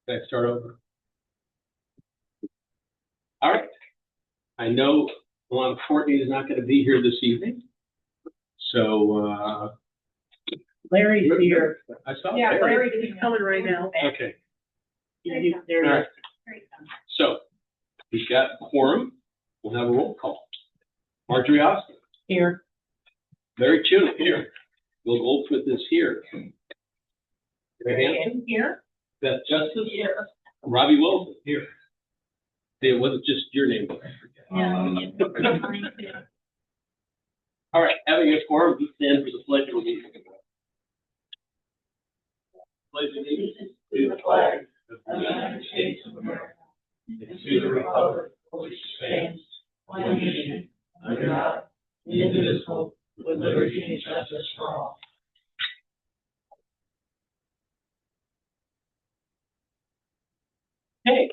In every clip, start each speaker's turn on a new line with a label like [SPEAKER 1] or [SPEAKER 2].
[SPEAKER 1] Can I start over? All right. I know Courtney is not going to be here this evening. So,
[SPEAKER 2] Larry's here.
[SPEAKER 1] I saw
[SPEAKER 2] Yeah,
[SPEAKER 1] Larry.
[SPEAKER 2] Larry's coming right now.
[SPEAKER 1] Okay.
[SPEAKER 2] There
[SPEAKER 1] All right. So, we've got quorum. We'll have a roll call. Marjorie Austin.
[SPEAKER 2] Here.
[SPEAKER 1] Larry Tuna here. Will Goldsmith is here.
[SPEAKER 2] Hanson here.
[SPEAKER 1] Beth Justice.
[SPEAKER 2] Here.
[SPEAKER 1] Robbie Wilson here. It wasn't just your name. All right, having a quorum, we stand for the pledge of allegiance. Pledge allegiance to the flag of the United States of America and to the republic for which it stands, one nation, under God, indivisible, with liberty and justice for all. Hey.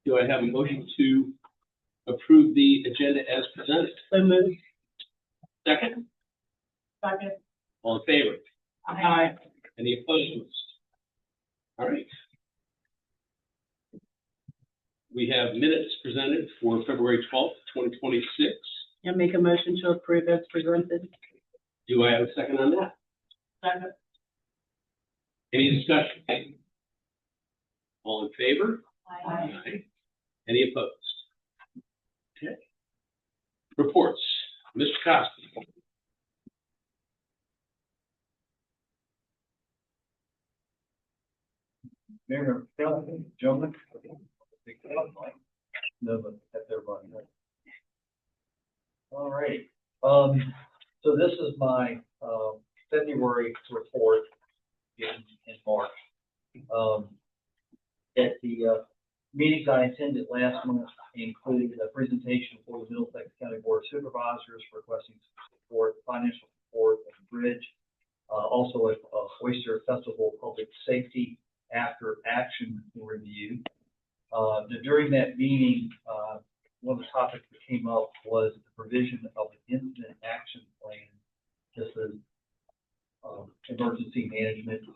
[SPEAKER 1] Do I have a motion to approve the agenda as presented?
[SPEAKER 2] So moved.
[SPEAKER 1] Second?
[SPEAKER 2] Second.
[SPEAKER 1] All in favor?
[SPEAKER 2] Aye.
[SPEAKER 1] Any opposed? All right. We have minutes presented for February 12th, 2026.
[SPEAKER 2] I make a motion to approve as presented.
[SPEAKER 1] Do I have a second on that?
[SPEAKER 2] Second.
[SPEAKER 1] Any discussion? All in favor?
[SPEAKER 2] Aye.
[SPEAKER 1] Any opposed? Okay. Reports. Mr. Costa.
[SPEAKER 3] Mayor, gentlemen. No, but that's everybody. All right. So this is my February report in March. At the meetings I attended last month included a presentation for the Middlesex County Board of Supervisors requesting support, financial support of the bridge. Also a Oyster Festival Public Safety After Action Review. During that meeting, one of the topics that came up was the provision of an incident action plan. This is emergency management,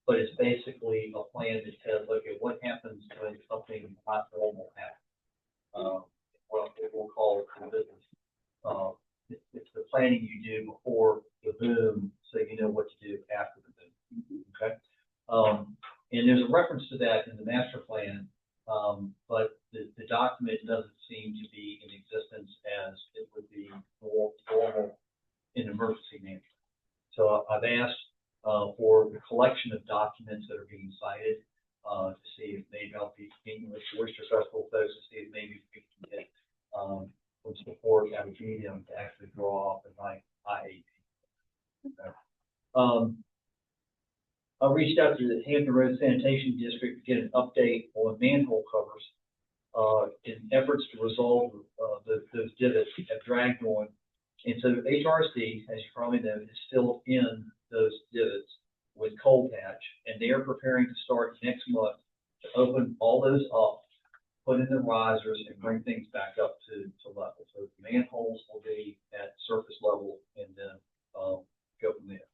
[SPEAKER 3] but it's basically a plan that says, okay, what happens when something not normal happens? Well, we'll call it the business. It's the planning you do before the boom, so you know what to do after the boom. Okay. And there's a reference to that in the master plan, but the document doesn't seem to be in existence as it would be normal in emergency management. So I've asked for the collection of documents that are being cited to see if maybe I'll be meeting with the Oyster Festival folks to see if maybe we can get some support out of them to actually draw off an IAP. Okay. I reached out to the Hampton Road Sanitation District to get an update on manhole covers in efforts to resolve those divots have dragged on. And so HRC, as you probably know, is still in those divots with coal patch, and they are preparing to start next month to open all those up, put in the risers, and bring things back up to level. So the manholes will be at surface level, and then go from there.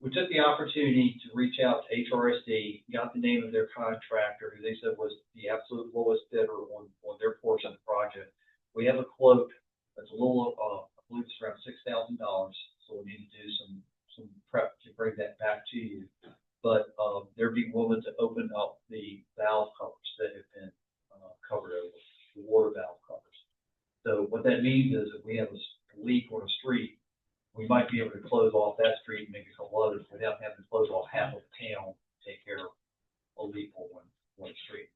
[SPEAKER 3] We took the opportunity to reach out to HRSD, got the name of their contractor, who they said was the absolute lowest bidder on their portion of the project. We have a quote that's a little, I believe it's around $6,000. So we need to do some prep to bring that back to you. But they're being willing to open up the valve covers that have been covered over, the water valve covers. So what that means is if we have a leak on a street, we might be able to close off that street and make a couple others without having to close off half of the town to take care of a leak on one street.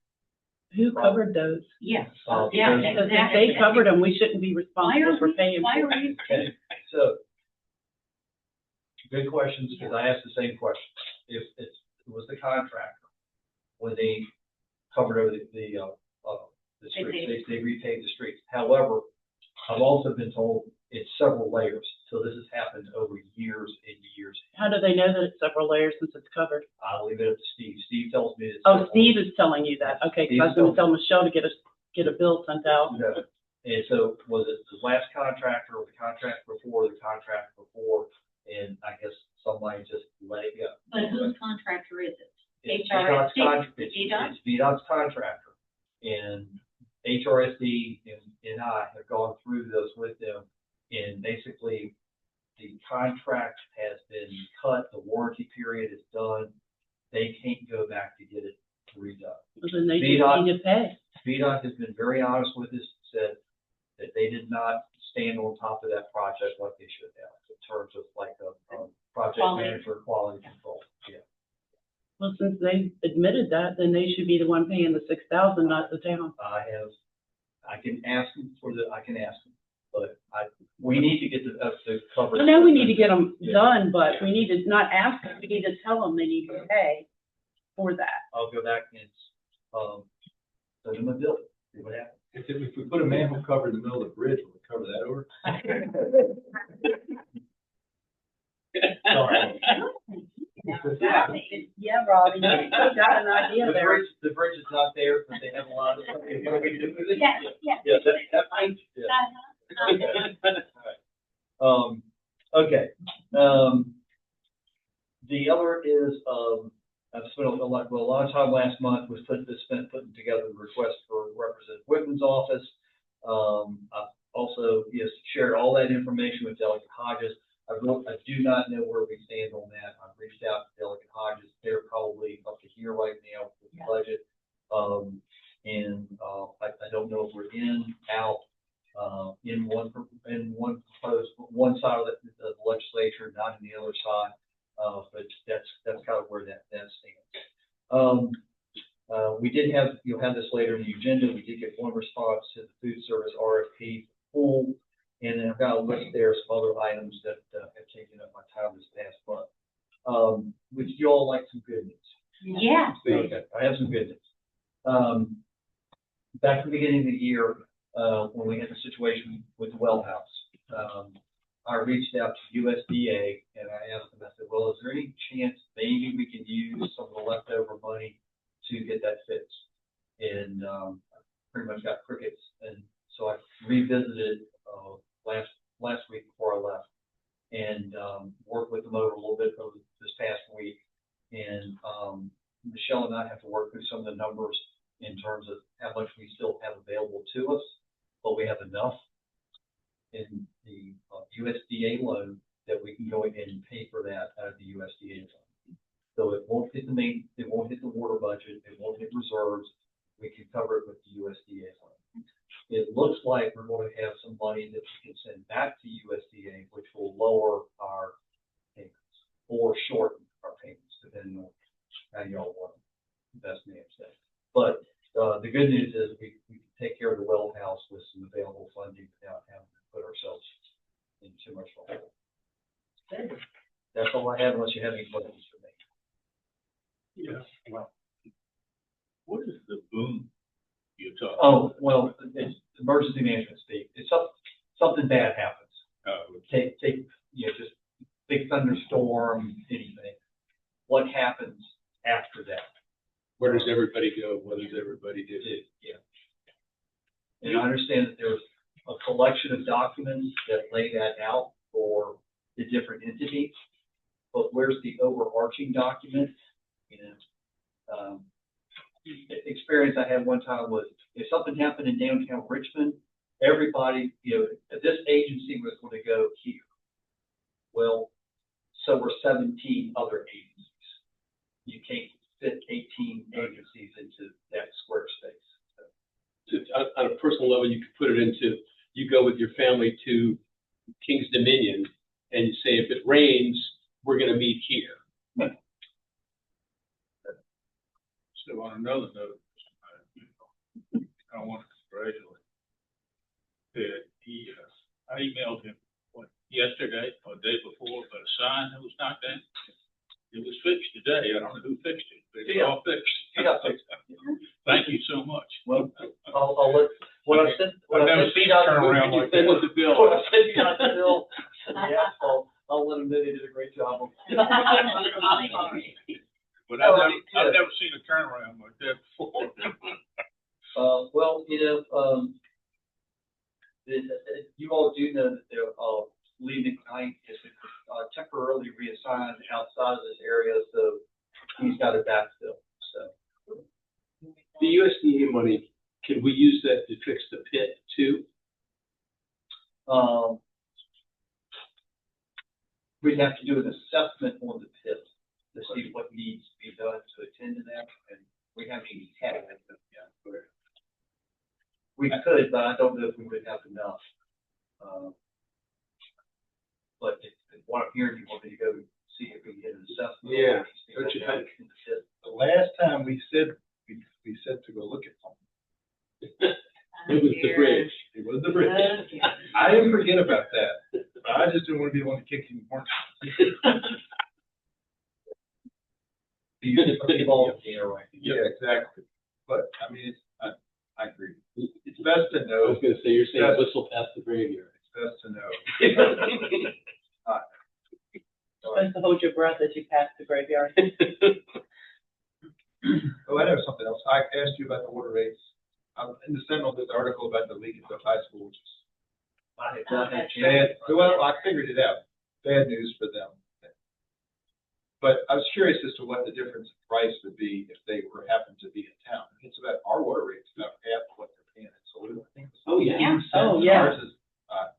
[SPEAKER 2] Who covered those?
[SPEAKER 4] Yes.
[SPEAKER 2] Yeah, because if they covered them, we shouldn't be responsible for paying for them.
[SPEAKER 3] Okay, so good questions, because I asked the same question. If it was the contractor, when they covered over the streets, they repaved the streets. However, I've also been told it's several layers. So this has happened over years and years.
[SPEAKER 2] How do they know that it's several layers since it's covered?
[SPEAKER 3] I'll leave it up to Steve. Steve tells me it's
[SPEAKER 2] Oh, Steve is telling you that. Okay, because I was going to tell Michelle to get a bill sent out.
[SPEAKER 3] No. And so was it the last contractor or the contract before, and I guess somebody just let it go.
[SPEAKER 1] But whose contractor is it?
[SPEAKER 3] It's
[SPEAKER 1] HRSD?
[SPEAKER 3] It's VDOT's contractor, and HRSD and I have gone through those with them, and basically, the contract has been cut, the warranty period is done, they can't go back to get it redone.
[SPEAKER 2] Well, then they just
[SPEAKER 3] VDOT
[SPEAKER 2] need to pay.
[SPEAKER 3] VDOT has been very honest with us, said that they did not stand on top of that project like they should have, in terms of like a project
[SPEAKER 1] Quality.
[SPEAKER 3] manager, quality control, yeah.
[SPEAKER 2] Well, since they admitted that, then they should be the one paying the 6,000, not the town.
[SPEAKER 3] I can ask them but we need to get the cover.
[SPEAKER 2] I know we need to get them
[SPEAKER 3] Yeah.
[SPEAKER 2] done, but we need to not ask them, we need to tell them they need to pay for that.
[SPEAKER 3] I'll go back and, send them a bill, see what happens.
[SPEAKER 4] If we put a manhole cover in the middle of the bridge, will it cover that over?
[SPEAKER 3] Sorry.
[SPEAKER 2] Yeah, Robbie, you got an idea there.
[SPEAKER 3] The bridge is not there, but they have a lot of.
[SPEAKER 1] Yeah, yeah.
[SPEAKER 3] Yeah, that's fine. Yeah. Okay. The other is, I've spent a lot of time last month was putting together a request for Representative Whitman's office. I've also, shared all that information with Delegate Hodges. I do not know where we stand on that. I've reached out to Delegate Hodges. They're probably up to here right now with the budget. I don't know if we're in, out, in one proposed, one side of the legislature, not in the other side. But that's kind of where that stands. We did have, you'll have this later in the agenda, we did get one response to the food service RFP pool. And then I've got a list there of some other items that have taken up my time this past month. Would you all like some good news?
[SPEAKER 1] Yeah.
[SPEAKER 3] Okay, I have some good news. Back at the beginning of the year, when we had the situation with the well house, I reached out to USDA and I asked them, I said, well, is there any chance maybe we can use some of the leftover money to get that fixed? And pretty much got crickets. And so I revisited last week before I left and worked with them over a little bit over this past week. And Michelle and I have to work through some of the numbers in terms of how much we still have available to us, but we have enough in the USDA loan that we can go ahead and pay for that out of the USDA loan. So it won't hit it won't hit the water budget, it won't hit reserves. We can cover it with the USDA loan. It looks like we're going to have some money that we can send back to USDA, which will lower our payments or shorten our payments, depending on how y'all want the best name set. But the good news is we can take care of the well house with some available funding without having to put ourselves in too much trouble. That's all I have, unless you have any questions for me.
[SPEAKER 4] Yeah. Well, what is the boom you're talking?
[SPEAKER 3] Oh, well, it's emergency management speak. It's something bad happens. Take just big thunderstorm, anything. What happens after that?
[SPEAKER 4] Where does everybody go? What does everybody do?
[SPEAKER 3] Yeah. And I understand that there's a collection of documents that lay that out for the different entities, but where's the overarching document? Experience I had one time was if something happened in downtown Richmond, everybody, this agency was going to go here. Well, so were 17 other agencies. You can't fit 18 agencies into that square space.
[SPEAKER 4] So on a personal level, you could put it into, you go with your family to King's Dominion and you say, if it rains, we're going to meet here.
[SPEAKER 5] So on another note, I want to congratulate Ted. I emailed him yesterday or the day before, but a sign that was knocked down. It was fixed today. I don't know who fixed it, but it's all fixed.
[SPEAKER 3] Yeah, fixed.
[SPEAKER 5] Thank you so much.
[SPEAKER 3] Well, I'll let, when I sent
[SPEAKER 5] turn around like that.
[SPEAKER 3] the bill, when I sent you out the bill, the asphalt, I'll let them know they did a great job.
[SPEAKER 5] But I've never seen a turnaround like that before.
[SPEAKER 3] Well, you all do know that they're leaving tonight is temporarily reassigned we'd have to do an assessment on the pit to see what needs to be done to attend to that, and we haven't even had it. We could, but I don't know if we would have enough. But if what I'm hearing, you want me to go see if we can get an assessment.
[SPEAKER 4] Yeah.
[SPEAKER 3] Don't you think?
[SPEAKER 5] The last time we said to go look at something.
[SPEAKER 4] It was the bridge.
[SPEAKER 5] It was the bridge. I didn't forget about that, but I just didn't want to be the one to kick you more. Yeah, exactly. But, I mean, I agree. It's best to
[SPEAKER 4] I
[SPEAKER 5] know.
[SPEAKER 4] was gonna say, you're saying whistle past the graveyard.
[SPEAKER 5] It's best to know.
[SPEAKER 2] Supposed to hold your breath as you pass the graveyard.
[SPEAKER 5] Oh, I know something else. I asked you about the water rates. In the Sentinel, this article about the leak at the high school, which is
[SPEAKER 3] I have not had a
[SPEAKER 5] bad.
[SPEAKER 3] chance.
[SPEAKER 5] Well, I figured it out. Bad news for them. But I was curious as to what the difference in price would be if they were happened to be in town. It's about our water rate's about half of what they're paying. So I think it's
[SPEAKER 4] Oh, yeah.
[SPEAKER 2] Oh, yeah.
[SPEAKER 5] ours is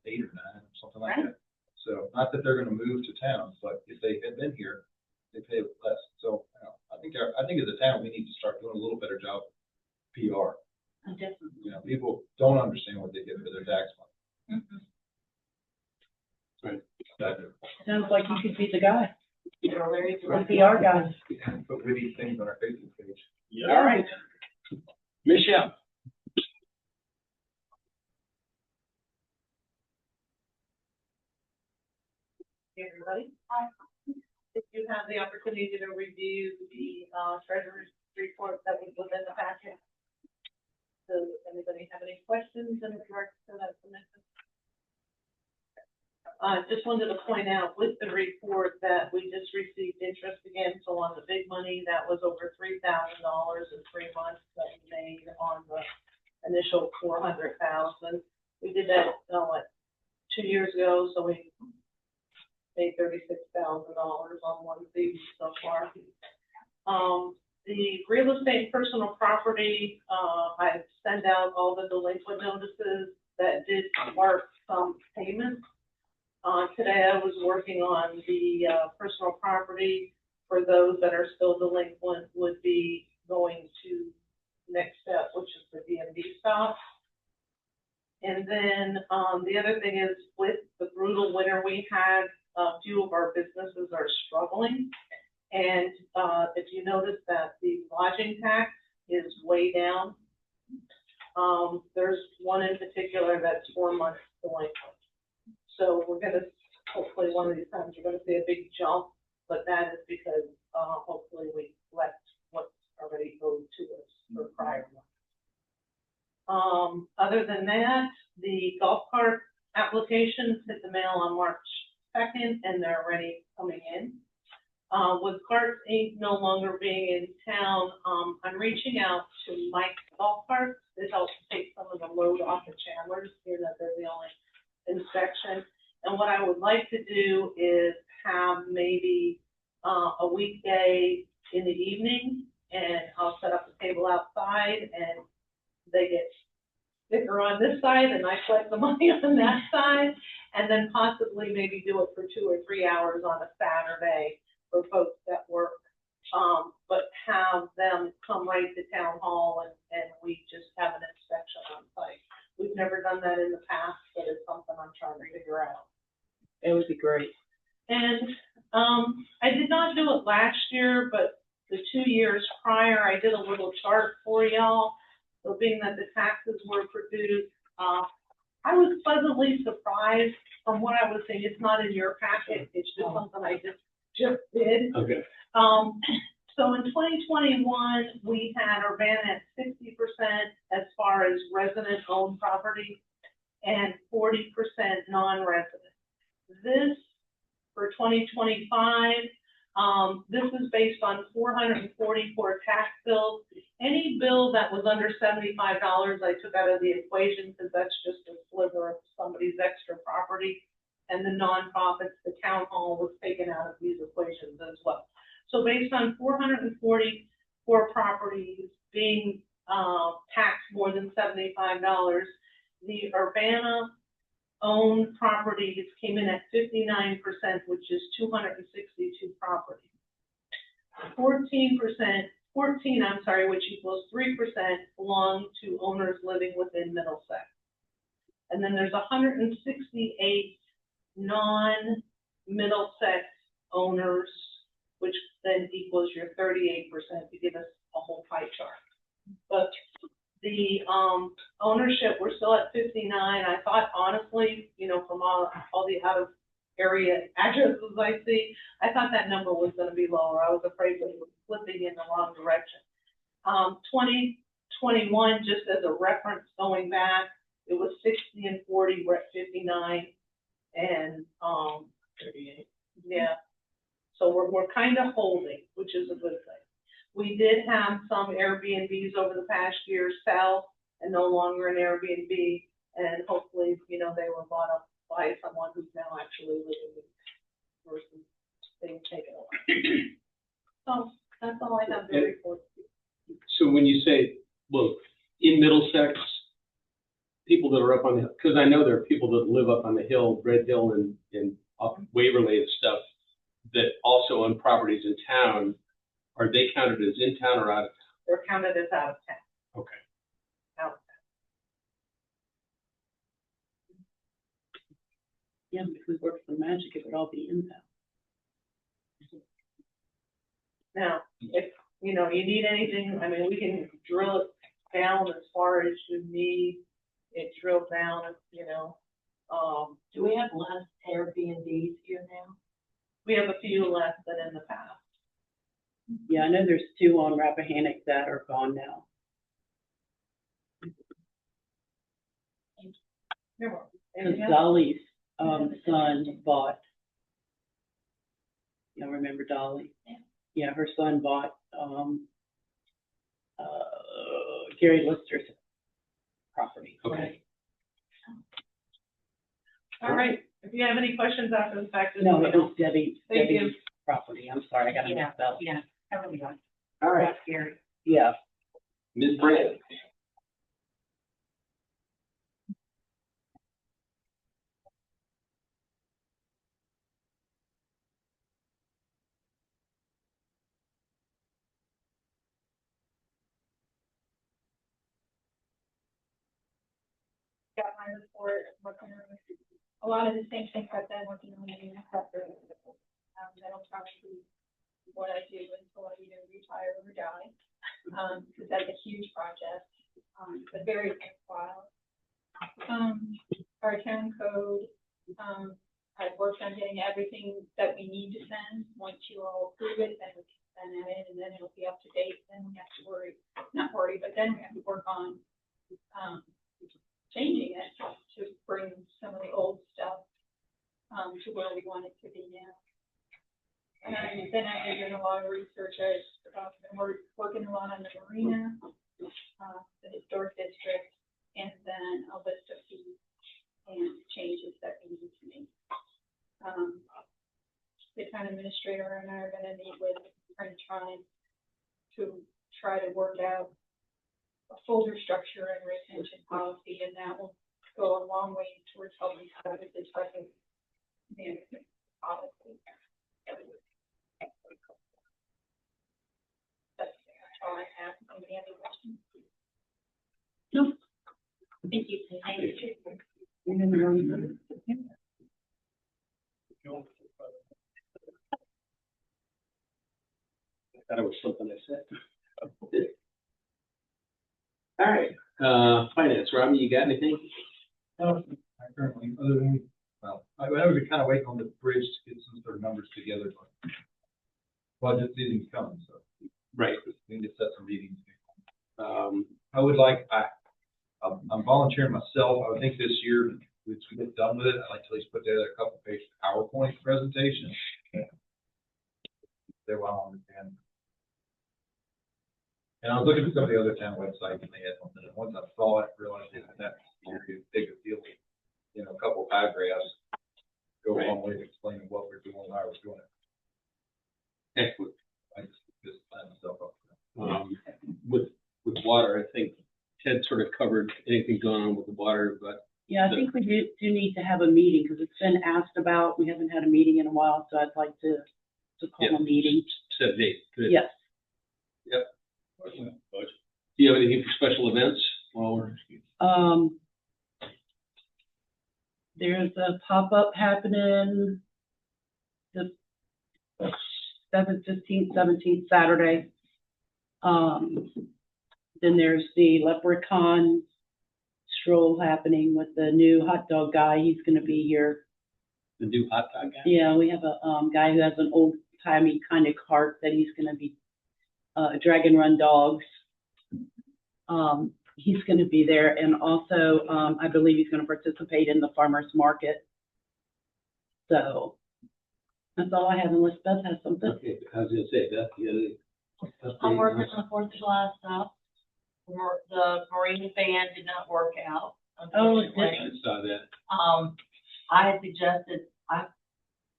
[SPEAKER 5] 8 or 9, something like that. So not that they're going to move to town, but if they had been here, they pay less. So I think as a town we need to start doing a little better job of PR.
[SPEAKER 2] Definitely.
[SPEAKER 5] You know, people don't understand what they get for their tax money.
[SPEAKER 4] Right.
[SPEAKER 2] Sounds like you could be the guy, the
[SPEAKER 1] All
[SPEAKER 2] PR guy.
[SPEAKER 5] Put witty things on our Facebook page.
[SPEAKER 2] All right.
[SPEAKER 4] Michelle.
[SPEAKER 1] Hey, everybody. If you have the opportunity to review the treasurer's report that was within the packet. Does anybody have any questions in regards to that submission? Just wanted to point out with the report that we just received interest again, so on the big money, that was over $3,000 in 3 months that we made on the initial 400,000. We did that, 2 years ago, so we made $36,000 on one fee so far. The real estate and personal property, I sent out all the delinquent notices that did mark some payments. Today I was working on the personal property for those that are still delinquent would be going to next step, which is the DMV stop. And then the other thing is with the brutal winter we had, a few of our businesses are struggling. And if you notice that the lodging tax is way down, there's one in particular that's 4 months delinquent. So we're gonna, hopefully one of these times, you're gonna see a big jump, but that is because hopefully we collect what's already owed to us for prior months. Other than that, the golf cart applications hit the mail on March 2nd, and they're already coming in. With Carts Inc. no longer being in town, I'm reaching out to Mike Golf Carts. It helps take some of the load off the Chandlers, here that they're the only inspection. And what I would like to do is have maybe a weekday in the evening, and I'll set up a table outside, and they get sticker on this side, and I collect the money on that side, and then possibly maybe do it for 2 or 3 hours on a Saturday for folks that work, but have them come right to town hall and we just have an inspection on site. We've never done that in the past, but it's something I'm trying to figure out.
[SPEAKER 2] It would be great.
[SPEAKER 1] And I did not do it last year, but the 2 years prior, I did a little chart for y'all. So being that the taxes were produced, I was pleasantly surprised from what I was seeing. It's not in your packet. It's just something I just did.
[SPEAKER 4] Okay.
[SPEAKER 1] So in 2021, we had Urbanna at 60% as far as resident-owned property and 40% non-resident. This, for 2025, this is based on 444 tax bills. Any bill that was under $75, I took out of the equation because that's just a sliver of somebody's extra property. And the nonprofits, the town hall was taken out of these equations as well. So based on 444 properties being taxed more than $75, the Urbanna owned properties came in at 59%, which is 262 properties. 14%, which equals 3%, belong to owners living within Middlesex. And then there's 168 non-Middlesex owners, which then equals your 38% to give us a whole pie chart. But the ownership, we're still at 59. I thought, honestly, you know, from all the out of area addresses I see, I thought that number was going to be lower. I was afraid that it was flipping in the wrong direction. 2021, just as a reference going back, it was 60 and 40. We're at 59 and 38. Yeah. So we're kind of holding, which is a good thing. We did have some Airbnbs over the past year sell and no longer an Airbnb, and hopefully, you know, they were bought up by someone who's now actually living in versus being taken away. So that's all I have to report.
[SPEAKER 4] So when you say, look, in Middlesex, people that are up on the, because I know there are people that live up on the hill, Red Hill and up Waverly and stuff, that also own properties in town. Are they counted as in town or out of town?
[SPEAKER 1] They're counted as out of town.
[SPEAKER 4] Okay.
[SPEAKER 1] Out of
[SPEAKER 2] Yeah, if we worked for Magic, it would all be in town.
[SPEAKER 1] town. Now, if you know you need anything, I mean, we can drill it down as far as you need it drilled down. You know,
[SPEAKER 6] Do we have less Airbnbs here now?
[SPEAKER 1] we have a few less than in the past.
[SPEAKER 2] Yeah, I know there's 2 on Rappahannock that are gone now.
[SPEAKER 1] You're welcome.
[SPEAKER 2] Because
[SPEAKER 1] Anything else?
[SPEAKER 2] Dolly's son bought, y'all remember Dolly? Yeah, her son bought Gary Lister's property.
[SPEAKER 4] Okay.
[SPEAKER 1] All right. If you have any questions after the fact, just
[SPEAKER 2] No,
[SPEAKER 1] let
[SPEAKER 2] it
[SPEAKER 1] me
[SPEAKER 2] was Debbie's
[SPEAKER 1] Thank you.
[SPEAKER 2] property. I'm sorry, I got it mixed up.
[SPEAKER 6] Yeah, everybody got.
[SPEAKER 4] All right.
[SPEAKER 6] Scary.
[SPEAKER 2] Yeah.
[SPEAKER 4] Ms. Brand.
[SPEAKER 7] Got my report, working on a lot of the same things I've been working on in the sector. That'll probably be what I do until I either retire or die. Because that's a huge project, but very worthwhile. Our town code, I've worked on getting everything that we need to send. Once you all approve it, then we can send it in, and then it'll be up to date. Then we have to not worry, but then we have to work on, changing it to bring some of the old stuff to where we want it to be now. And then I've been doing a lot of research. I've been working a lot on the marina, the historic district, and then a list of fees and changes that we need to make. The town administrator and I are going to meet with French Ryan to try to work out a folder structure and retention policy, and that will go a long way towards helping us with this record management policy. That's all I have. Anybody have any questions?
[SPEAKER 2] No.
[SPEAKER 7] Thank you. Thank you.
[SPEAKER 2] You're in the wrong number.
[SPEAKER 4] I thought it was something I said. All right, finance, Robbie, you got anything?
[SPEAKER 8] I currently, other than, well, I would be kind of waiting on the bridge to get some sort of numbers together, but budget season's coming, so
[SPEAKER 4] Right.
[SPEAKER 8] we need to set some meetings. I would like, I'm volunteering myself. I would think this year, once we get done with it, I'd like to at least put together a couple page PowerPoint presentation. They will understand. And I was looking at some of the other town websites and they had something, and once I saw it, realized that that's a big deal. You know, a couple of paragraphs go a long way to explaining what we're doing and how we're doing it.
[SPEAKER 4] Excellent.
[SPEAKER 8] I just plan myself up for that.
[SPEAKER 4] With water, I think Ted sort of covered anything going on with the water, but
[SPEAKER 2] Yeah, I think we do need to have a meeting, because it's been asked about, we haven't had a meeting in a while, so I'd like to call
[SPEAKER 4] Yeah.
[SPEAKER 2] a meeting.
[SPEAKER 4] Set a date. Good.
[SPEAKER 2] Yes.
[SPEAKER 5] Budget.
[SPEAKER 4] Do you have anything for special events? While we're,
[SPEAKER 2] There's a pop-up happening the 7th, 15th, 17th Saturday. Then there's the Leprechaun stroll happening with the new hot dog guy. He's gonna be here.
[SPEAKER 4] the new hot dog guy?
[SPEAKER 2] Yeah, we have a guy who has an old-timey kind of cart that he's gonna be, dragon run dogs. He's gonna be there, and also, I believe he's gonna participate in the farmer's market. So, that's all I have, unless Beth has something.
[SPEAKER 4] Okay, I was gonna say, Beth, you
[SPEAKER 6] I'm working on the Fourth of July stuff. The Marine band did not work out,
[SPEAKER 2] Oh, it
[SPEAKER 6] unfortunately.
[SPEAKER 4] I saw that.
[SPEAKER 6] I had suggested I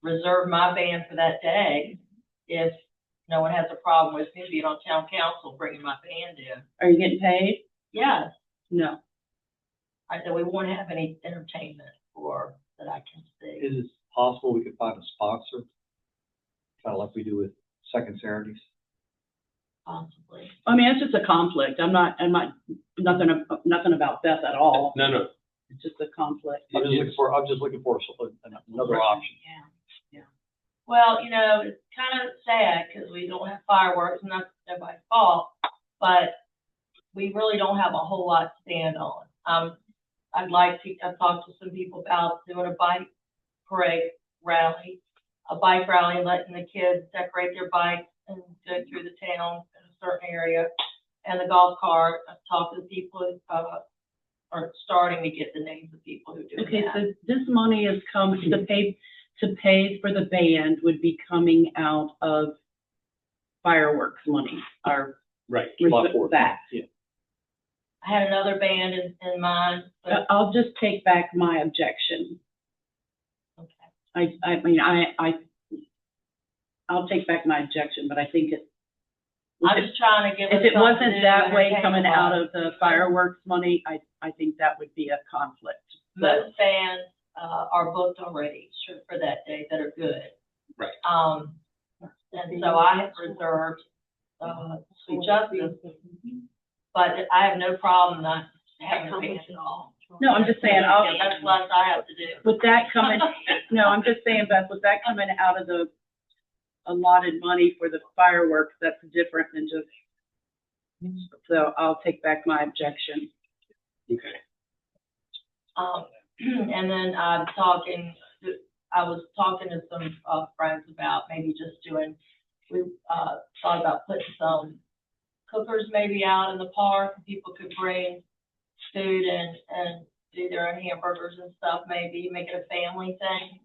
[SPEAKER 6] reserve my band for that day if no one has a problem with me being on town council, bringing my band in.
[SPEAKER 2] Are you getting paid?
[SPEAKER 6] Yes,
[SPEAKER 2] No.
[SPEAKER 6] I said we won't have any entertainment for, that I can see.
[SPEAKER 3] Is it possible we could find a sponsor? Kind of like we do with Second Saturdays?
[SPEAKER 6] Possibly.
[SPEAKER 2] I mean, it's just a conflict. I'm not, nothing about Beth at all.
[SPEAKER 4] No.
[SPEAKER 2] It's just a conflict.
[SPEAKER 3] I'm just looking for another option.
[SPEAKER 6] Yeah. Well, you know, it's kind of sad because we don't have fireworks, and that's nobody's fault, but we really don't have a whole lot to stand on. I've talked to some people about doing a bike parade rally, a bike rally, letting the kids decorate their bikes and go through the town in a certain area, and the golf cart. I've talked to the people who are starting to get the names of people who do
[SPEAKER 2] Okay,
[SPEAKER 6] that.
[SPEAKER 2] so this money is coming, to pay for the band would be coming out of fireworks money, or
[SPEAKER 4] Right.
[SPEAKER 2] that.
[SPEAKER 3] Yeah.
[SPEAKER 6] I had another band in mind, but
[SPEAKER 2] I'll just take back my objection.
[SPEAKER 6] okay.
[SPEAKER 2] I'll take back my objection, but I think
[SPEAKER 6] I'm just trying to give us
[SPEAKER 2] if it
[SPEAKER 6] something
[SPEAKER 2] wasn't
[SPEAKER 6] to
[SPEAKER 2] that way
[SPEAKER 6] entertain
[SPEAKER 2] coming
[SPEAKER 6] us.
[SPEAKER 2] out of the fireworks money, I think that would be a conflict. But
[SPEAKER 6] Most bands are booked already for that day that are good.
[SPEAKER 4] Right.
[SPEAKER 6] And so I have reserved Sweet Justice, but I have no problem not having a band at all.
[SPEAKER 2] no, I'm just saying,
[SPEAKER 6] That's less I have to do.
[SPEAKER 2] with that coming, no, I'm just saying, Beth, with that coming out of the allotted money for the fireworks, that's different than just, so I'll take back my objection.
[SPEAKER 4] Okay.
[SPEAKER 6] And then I was talking to some friends about maybe just we thought about putting some cookers maybe out in the park, and people could bring food and do their own hamburgers and stuff, maybe make it a family thing.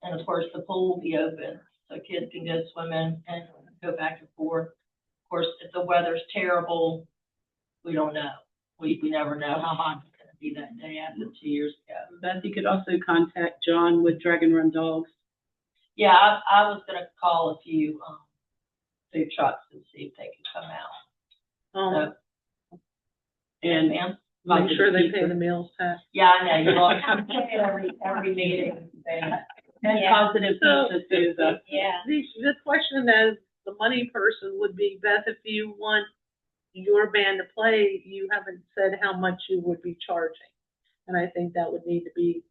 [SPEAKER 6] And of course, the pool will be open, so kids can go swimming and go back and forth. Of course, if the weather's terrible, we don't know. We never know how hot it's gonna be that day after 2 years ago.
[SPEAKER 2] Beth, you could also contact John with Dragon Run Dogs.
[SPEAKER 6] Yeah, I was gonna call a few, food trucks and see if they could come out. So,
[SPEAKER 2] And
[SPEAKER 6] ma'am?
[SPEAKER 2] make sure they pay the meals tax.
[SPEAKER 6] Yeah, I know, you're all, I'm saying every meeting, saying that.
[SPEAKER 2] And
[SPEAKER 6] Yeah.
[SPEAKER 2] positive pieces too, though.
[SPEAKER 6] Yeah.
[SPEAKER 9] The question as the money person would be, Beth, if you want your band to play, you haven't said how much you would be charging. And I think that would need to be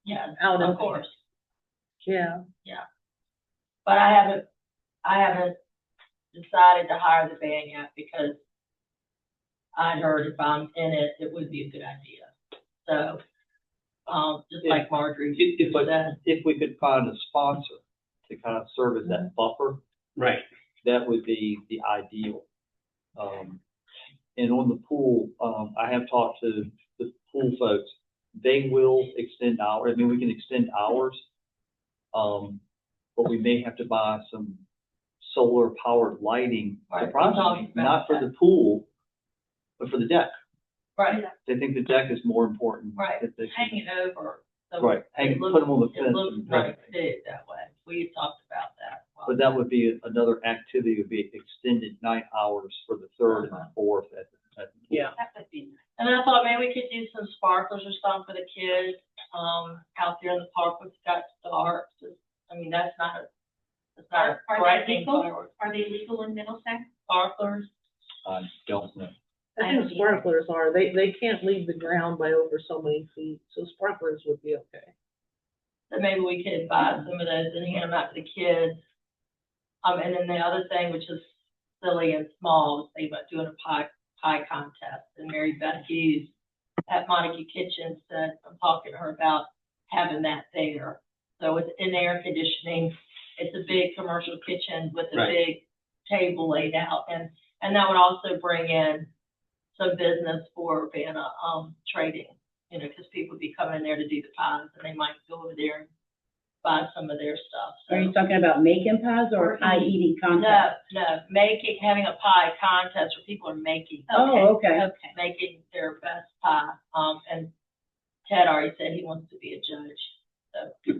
[SPEAKER 6] Yeah,
[SPEAKER 9] out
[SPEAKER 6] of
[SPEAKER 9] of,
[SPEAKER 6] course.
[SPEAKER 9] yeah.
[SPEAKER 6] But I haven't decided to hire the band yet, because I heard if I'm in it, it would be a good idea. So, just like Marjorie said.
[SPEAKER 3] If we could find a sponsor to kind of serve as that buffer,
[SPEAKER 4] Right.
[SPEAKER 3] that would be the ideal. And on the pool, I have talked to the pool folks. They will extend hours. I mean, we can extend hours. But we may have to buy some solar powered lighting,
[SPEAKER 6] Right,
[SPEAKER 3] surprisingly,
[SPEAKER 6] we talked about
[SPEAKER 3] not for
[SPEAKER 6] that.
[SPEAKER 3] the pool, but for the deck.
[SPEAKER 6] Right,
[SPEAKER 3] They think the deck is more important.
[SPEAKER 6] right,
[SPEAKER 3] that they-
[SPEAKER 6] hang it over. So
[SPEAKER 3] Right,
[SPEAKER 6] it
[SPEAKER 3] put them on the
[SPEAKER 6] looks-
[SPEAKER 3] fence.
[SPEAKER 6] It looks
[SPEAKER 3] and-
[SPEAKER 6] nice too that way. We talked about that.
[SPEAKER 3] But that would be another activity, would be extended night hours for the third and the fourth at the
[SPEAKER 2] Yeah.
[SPEAKER 6] That would be nice. And I thought maybe we could do sparklers or something for the kids, out there in the park with got darts. I mean, that's not a
[SPEAKER 1] Are they
[SPEAKER 6] frightening
[SPEAKER 1] legal?
[SPEAKER 6] fireworks.
[SPEAKER 1] Are they legal in Middlesex?
[SPEAKER 6] Sparklers.
[SPEAKER 3] I don't know.
[SPEAKER 9] I think sparklers are, they can't leave the ground by over so many feet, so sparklers would be okay.
[SPEAKER 6] So maybe we could buy some of those and hand them out to the kids. And then the other thing, which is silly and small, was they about doing a pie contest. And Mary Beth Hughes at Montague Kitchen said, I'm talking to her about having that there. So it's in air conditioning. It's a big commercial kitchen with a big table laid out. And that would also bring in some business for Urbana, trading, you know, because people would be coming in there to do the pies and they might go over there and buy some of their stuff. So.
[SPEAKER 2] Are you talking about making pies or pie eating contest?
[SPEAKER 6] No, having a pie contest where people are making.
[SPEAKER 2] Oh, okay.
[SPEAKER 6] Making their best pie. And Ted already said he wants to be a judge, so.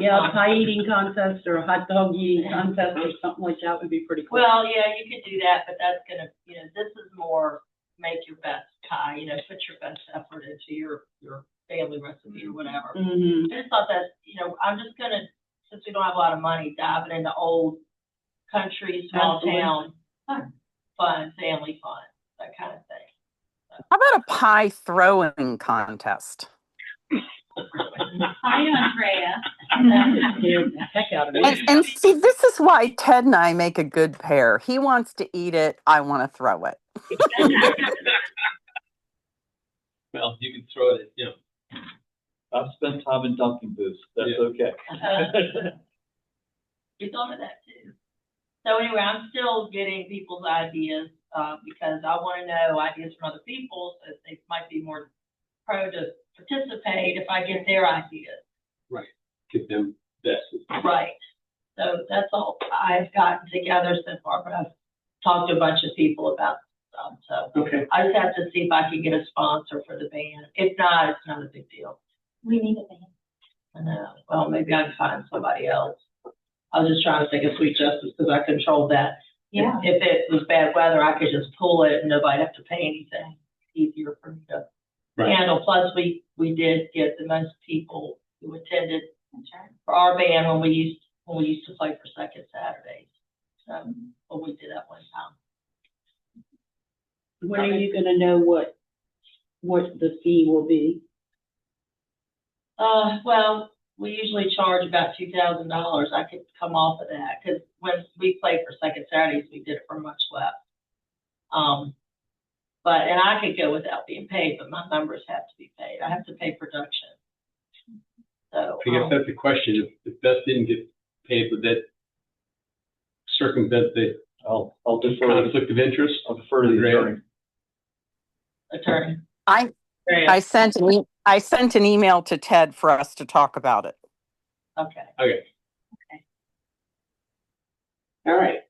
[SPEAKER 2] Yeah, a pie eating contest or a hot dog eating contest or something like that would be pretty cool.
[SPEAKER 6] Well, yeah, you could do that, but that's gonna, you know, this is more make your best pie, you know, put your best effort into your family recipe or whatever.
[SPEAKER 2] Mm-hmm.
[SPEAKER 6] I just thought that, you know, I'm just gonna, since we don't have a lot of money, diving into old country, small town, fun, family fun, that kind of thing.
[SPEAKER 10] How about a pie throwing contest?
[SPEAKER 1] Hi, Andrea.
[SPEAKER 2] Scared the heck out of me.
[SPEAKER 10] And see, this is why Ted and I make a good pair. He wants to eat it. I want to throw it.
[SPEAKER 4] Well, you can throw it, you know.
[SPEAKER 3] I've spent time in dunking booths. That's okay.
[SPEAKER 6] You thought of that too. So anyway, I'm still getting people's ideas, because I want to know ideas from other people, so they might be more pro to participate if I get their ideas.
[SPEAKER 4] Right. Get them best.
[SPEAKER 6] Right. So that's all I've gotten together so far, but I've talked to a bunch of people about stuff. So
[SPEAKER 4] Okay.
[SPEAKER 6] I just have to see if I can get a sponsor for the band. If not, it's not a big deal.
[SPEAKER 1] We need a band.
[SPEAKER 6] I know. Well, maybe I can find somebody else. I was just trying to think of Sweet Justice because I controlled that.
[SPEAKER 1] Yeah.
[SPEAKER 6] If it was bad weather, I could just pull it and nobody'd have to pay anything. It's easier for me to handle. Plus, we did get the most people who attended for our band when we used to play for Second Saturdays. So, when we did that one time.
[SPEAKER 2] When are you gonna know what the fee will be?
[SPEAKER 6] Well, we usually charge about $2,000. I could come off of that because when we played for Second Saturdays, we did it for much less. And I could go without being paid, but my members have to be paid. I have to pay production. So
[SPEAKER 4] I guess that's the question. If Beth didn't get paid, would that circumvent the
[SPEAKER 3] I'll defer.
[SPEAKER 4] conflict of interest?
[SPEAKER 3] I'll defer to the attorney.
[SPEAKER 6] attorney.
[SPEAKER 10] I sent an email to Ted for us to talk about it.
[SPEAKER 6] Okay.
[SPEAKER 4] Okay. All right.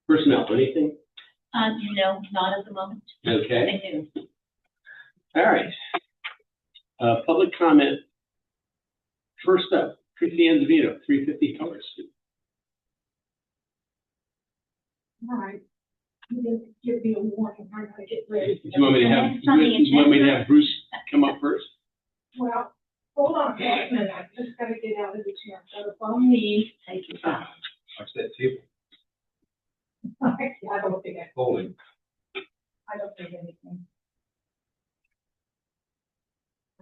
[SPEAKER 4] Personnel, anything?
[SPEAKER 1] No, not at the moment.
[SPEAKER 4] Okay.
[SPEAKER 1] Thank you.
[SPEAKER 4] All right. Public comment. First up, Chrissy Anzavino, 350 Color Street.
[SPEAKER 7] All right. You didn't give me a warning, I'm gonna get ready.
[SPEAKER 4] Do you want me to have, Bruce come up first?
[SPEAKER 7] Well, hold on a minute, I just gotta get out of the chair, so the phone me.
[SPEAKER 6] Take your time.
[SPEAKER 8] Watch that table.
[SPEAKER 7] I don't think
[SPEAKER 8] Holding.
[SPEAKER 7] I don't think anything.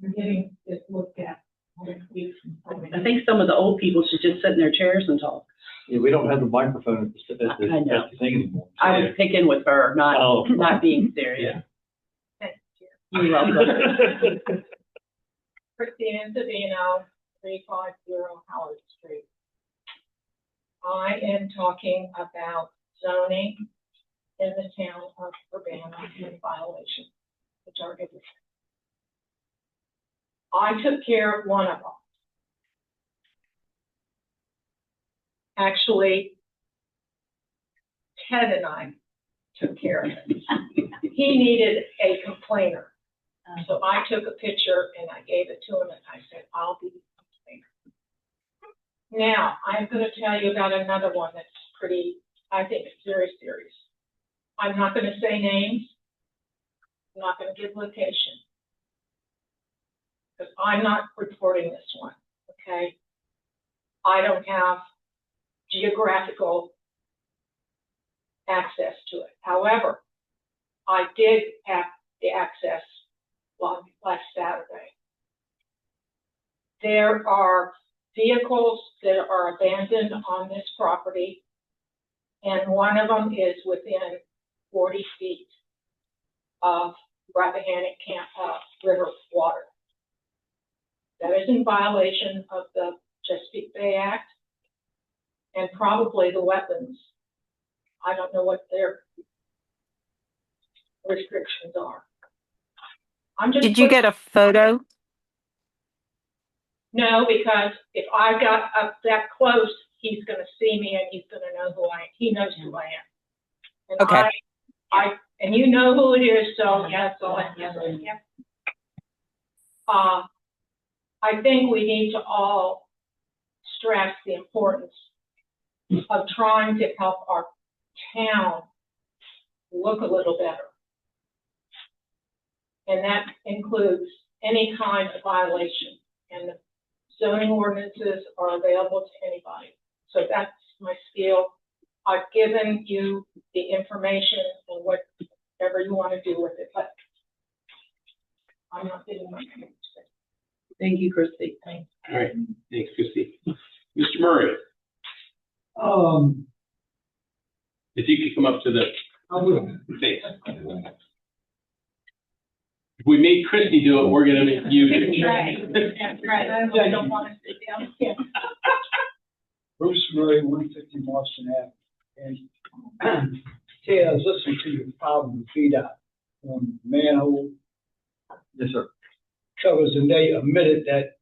[SPEAKER 7] I'm getting this looked at.
[SPEAKER 2] I think some of the old people should just sit in their chairs and talk.
[SPEAKER 3] Yeah, we don't have the microphone at the
[SPEAKER 2] I know.
[SPEAKER 3] thing anymore.
[SPEAKER 2] I was picking with her, not being serious. You're welcome.
[SPEAKER 7] Christine Savino, 350 Howard Street. I am talking about zoning in the town of Urbana in violation of the target. I took care of one of them. Actually, Ted and I took care of it. He needed a complainer. So I took a picture and I gave it to him and I said, I'll be the complainer. Now, I'm going to tell you about another one that's pretty, I think it's very serious. I'm not going to say names. I'm not going to give location. because I'm not reporting this one, okay? I don't have geographical access to it. However, I did have the access last Saturday. There are vehicles that are abandoned on this property, and one of them is within 40 feet of Rappahannock River water. That is in violation of the Chesapeake Bay Act and probably the weapons. I don't know what their restrictions are.
[SPEAKER 10] Did you get a photo?
[SPEAKER 7] No, because if I got up that close, he's going to see me and he's going to know who I am. He knows who I am. And
[SPEAKER 10] Okay.
[SPEAKER 7] and you know who it is, so yes, I think we need to all stress the importance of trying to help our town look a little better. And that includes any kind of violation. And the zoning ordinances are available to anybody. So that's my spiel. I've given you the information and whatever you want to do with it, but I'm not getting my answer.
[SPEAKER 2] Thank you, Christie.
[SPEAKER 7] Thanks.
[SPEAKER 4] All right, thanks, Christie. Mr. Murray, if you could come up to the, thanks. If we made Christie do it, we're gonna make you do it.
[SPEAKER 7] That's right. I don't want to sit down. Yeah.
[SPEAKER 11] Bruce Murray, 150 Marston Ave. And Ted, I was listening to your problem with VDOT on manhole.
[SPEAKER 8] Yes, sir.
[SPEAKER 11] Covers, and they admitted that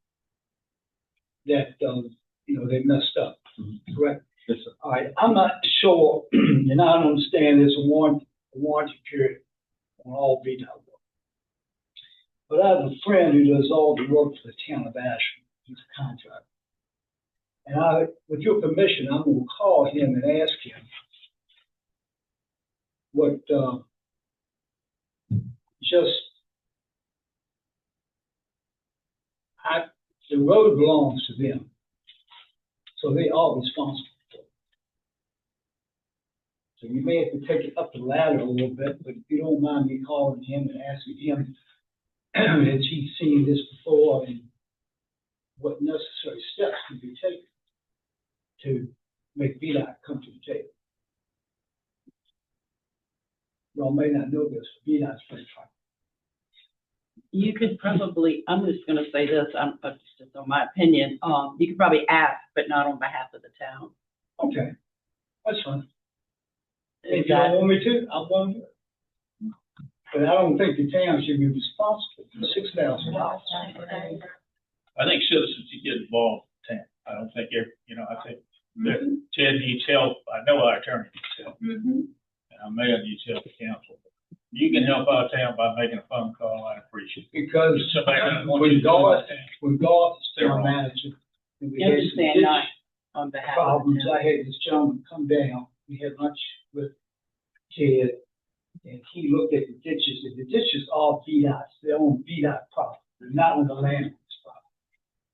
[SPEAKER 11] they messed up. Correct?
[SPEAKER 8] Yes, sir.
[SPEAKER 11] All right, I'm not sure, and I don't understand there's a warranty period on all VDOT work. But I have a friend who does all the work for the town of Ashland. He's a contractor. And with your permission, I'm going to call him and ask him what the road belongs to them. So they are responsible for it. So you may have to take it up the ladder a little bit, but if you don't mind me calling him and asking him, has he seen this before and what necessary steps can be taken to make VDOT come to the table. Y'all may not know this, VDOT's pretty fine.
[SPEAKER 2] You could probably, I'm just gonna say this, it's just on my opinion, you could probably ask, but not on behalf of the town.
[SPEAKER 11] Okay, that's fine.
[SPEAKER 2] Is
[SPEAKER 11] If you
[SPEAKER 2] that,
[SPEAKER 11] don't want me to, I won't do it. But I don't think the town should be responsible for $6,000.
[SPEAKER 5] I think citizens should get involved in town. I don't think I think that Ted needs help. I know our attorney needs help. And our mayor needs help, the council. You can help our town by making a phone call. I appreciate it.
[SPEAKER 11] Because
[SPEAKER 5] Somebody wants you to do
[SPEAKER 11] with
[SPEAKER 5] that.
[SPEAKER 11] Golf, the town manager, and we
[SPEAKER 2] you
[SPEAKER 11] had some
[SPEAKER 2] understand,
[SPEAKER 11] ditch
[SPEAKER 2] not on behalf of the
[SPEAKER 11] problems.
[SPEAKER 2] town.
[SPEAKER 11] I had this gentleman come down. We had lunch with Ted, and he looked at the ditches, and the ditches are VDOT's, their own VDOT property. They're not on the landowner's property.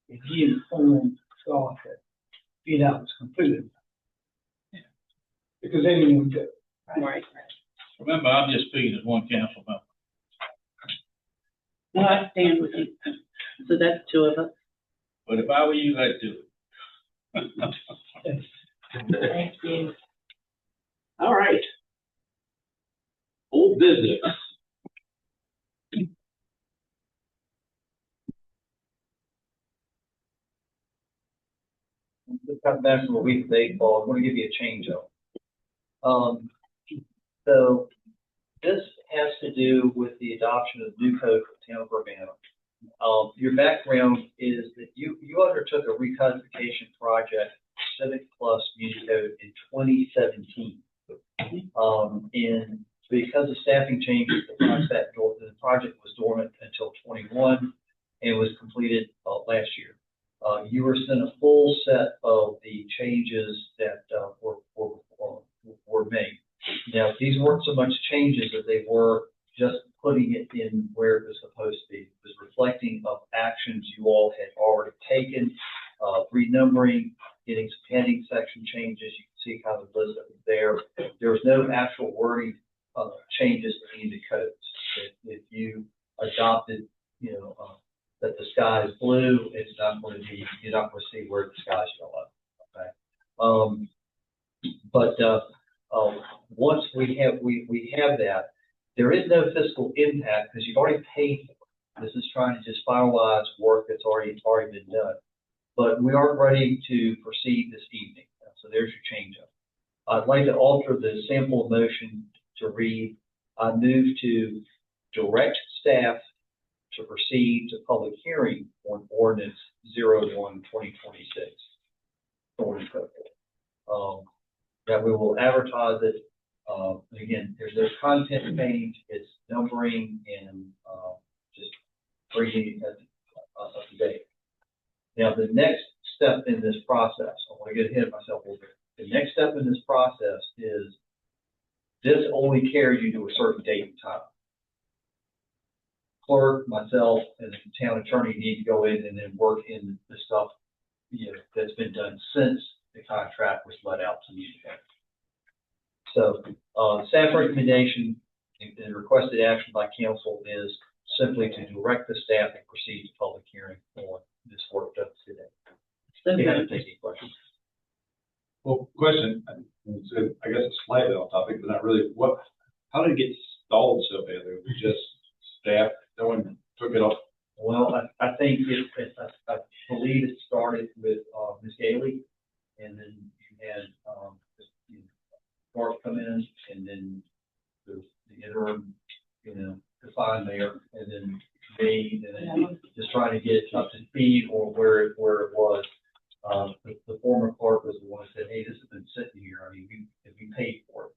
[SPEAKER 11] And he informed God that VDOT was completely, because they didn't want to.
[SPEAKER 2] Right.
[SPEAKER 5] Remember, I'm just speaking as one council member.
[SPEAKER 2] No, I stand with you. So that's two of us.
[SPEAKER 5] But if I were you, I'd do it.
[SPEAKER 2] Thank you.
[SPEAKER 4] All right. Old business.
[SPEAKER 3] Just got back from a week of baseball. I'm going to give you a change up. So this has to do with the adoption of new code for the town of Urbanna. Your background is that you undertook a recodification project, Civic Plus Community Code, in 2017. And because of staffing changes, the project was dormant until 21 and was completed last year. You were sent a full set of the changes that were made. Now, these weren't so much changes as they were just putting it in where it was supposed to be. It was reflecting of actions you all had already taken, renumbering, getting some heading section changes. You can see kind of the list that was there. There was no actual wording changes to any of the codes. If you adopted, that the sky is blue, it's not going to be, you're not going to see where the sky's yellow. Okay. Once we have that, there is no fiscal impact because you've already paid for it. This is trying to just finalize work that's already been done. But we are ready to proceed this evening. So there's your change up. I'd like to alter the sample motion to read, I move to direct staff to proceed to public hearing on ordinance 01/2026. That we will advertise it. Again, there's no content change, it's numbering and just bringing it up to date. Now, the next step in this process, I want to get ahead of myself a little bit. The next step in this process is this only carries you to a certain date and time. Clerk, myself, and the town attorney need to go in and then work in the stuff that's been done since the contract was let out to the effect. So, staff recommendation and requested action by council is simply to direct the staff to proceed to public hearing on this work done today.
[SPEAKER 2] So
[SPEAKER 3] You haven't taken any questions?
[SPEAKER 8] Well, question, so I guess it's slightly off topic, but not really. How did it get stalled so badly? Was it just staff, no one took it off?
[SPEAKER 3] Well, I think I believe it started with Ms. Gailey, and then you had Mark come in, and then the interim, defined there, and then me, and then just trying to get up to speed on where it was. The former clerk was the one who said, "Hey, this has been sitting here. I mean, we paid for it."